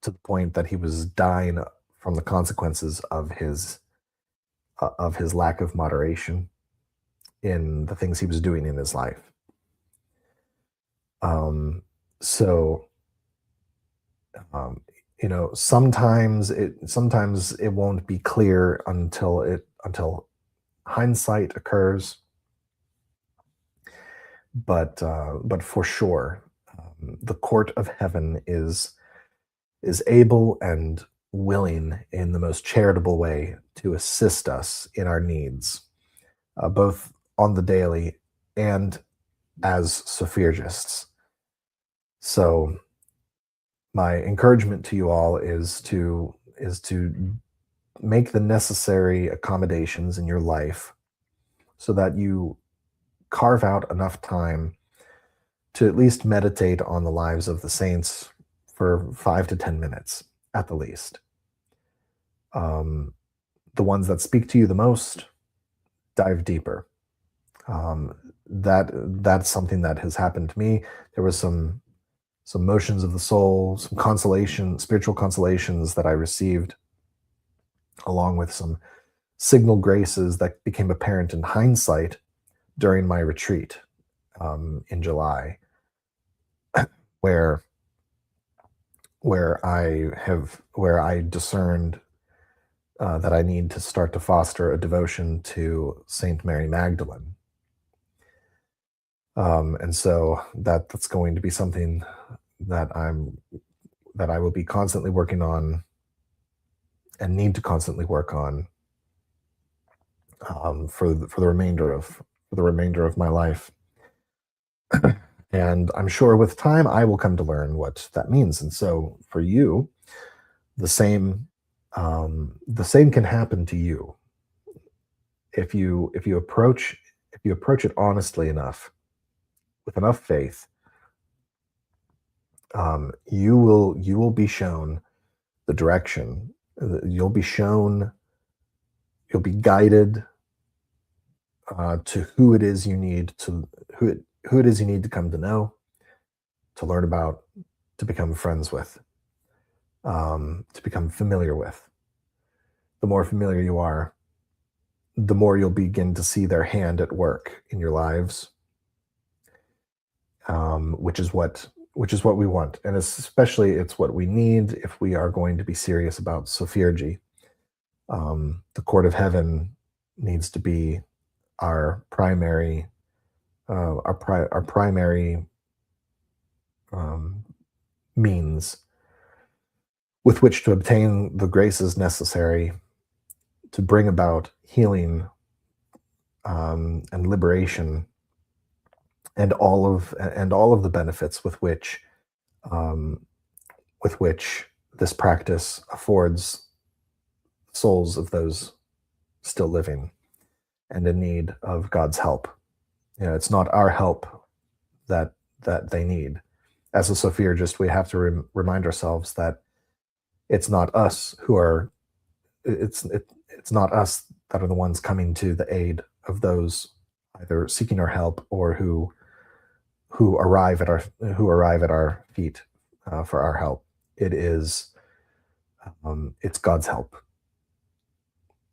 to the point that he was dying from the consequences of his lack of moderation in the things he was doing in his life. So sometimes it won't be clear until hindsight occurs, but for sure, the court of heaven is able and willing, in the most charitable way, to assist us in our needs, both on the daily and as Sophiurgists. So my encouragement to you all is to make the necessary accommodations in your life, so that you carve out enough time to at least meditate on the lives of the saints for 5 to 10 minutes at the least. The ones that speak to you the most, dive deeper. That's something that has happened to me. There was some motions of the soul, some consolation, spiritual consolations that I received, along with some signal graces that became apparent in hindsight during my retreat in July, where I discerned that I need to start to foster a devotion to Saint Mary Magdalene. And so that's going to be something that I will be constantly working on, and need to constantly work on, for the remainder of my life. And I'm sure with time I will come to learn what that means. And so for you, the same can happen to you if you approach it honestly enough, with enough faith. You will be shown the direction. You'll be guided to who it is you need to come to know, to learn about, to become friends with, to become familiar with. The more familiar you are, the more you'll begin to see their hand at work in your lives, which is what what we want, and especially it's what we need if we are going to be serious about Sophiurgy. The court of heaven needs to be our primary, our primary means with which to obtain the graces necessary to bring about healing and liberation, and all of the benefits with which this practice affords souls of those still living and in need of God's help. It's not our help that they need. As a Sophiurgist, we have to remind ourselves that it's not us it's not us that are the ones coming to the aid of those either seeking our help or who arrive at our feet for our help. It's God's help.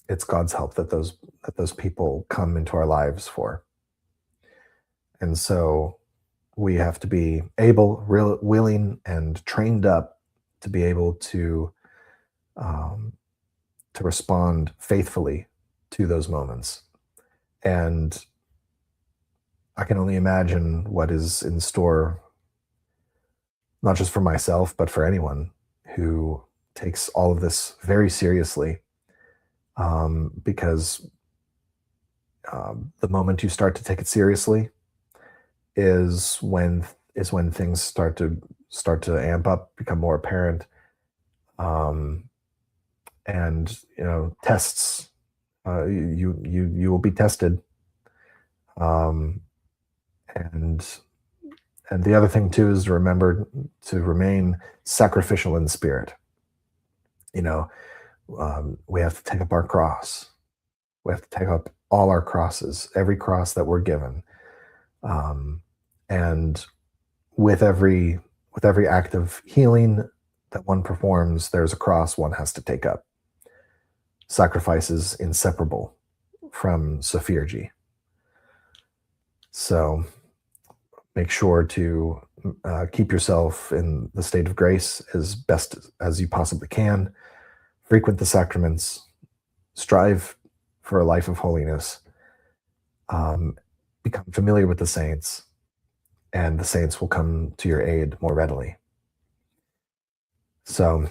It's God's help that those people come into our lives for. And so we have to be able, willing, and trained up to be able to respond faithfully to those moments. And I can only imagine what is in store, not just for myself, but for anyone who takes all of this very seriously, because the moment you start to take it seriously is when things start to amp up, become more apparent, and tests. You will be tested, and the other thing too is to remember to remain sacrificial in spirit. We have to take up our cross. We have to take up all our crosses, every cross that we're given, and with every act of healing that one performs, there's a cross one has to take up. Sacrifice is inseparable from Sophiurgy. So make sure to keep yourself in the state of grace as best as you possibly can. Frequent the sacraments. Strive for a life of holiness. Become familiar with the saints, and the saints will come to your aid more readily. So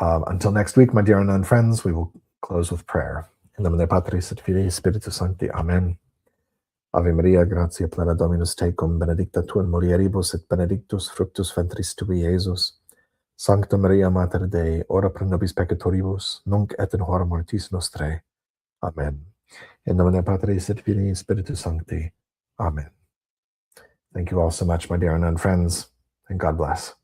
until next week, my dear unknown friends, we will close with prayer. In nomine Patris et Filii Spiritus Sancti. Amen. Ave Maria, gratia plena Dominus tecum, benedicta tu in mulieribus et benedictus fructus ventris tui, Iesus. Sancta Maria, Mater Dei, ora pro nobis peccatoribus, nunc et in hora mortis nostrae. Amen. In nomine Patris et Filii Spiritus Sancti. Amen. Thank you all so much, my dear unknown friends, and God bless.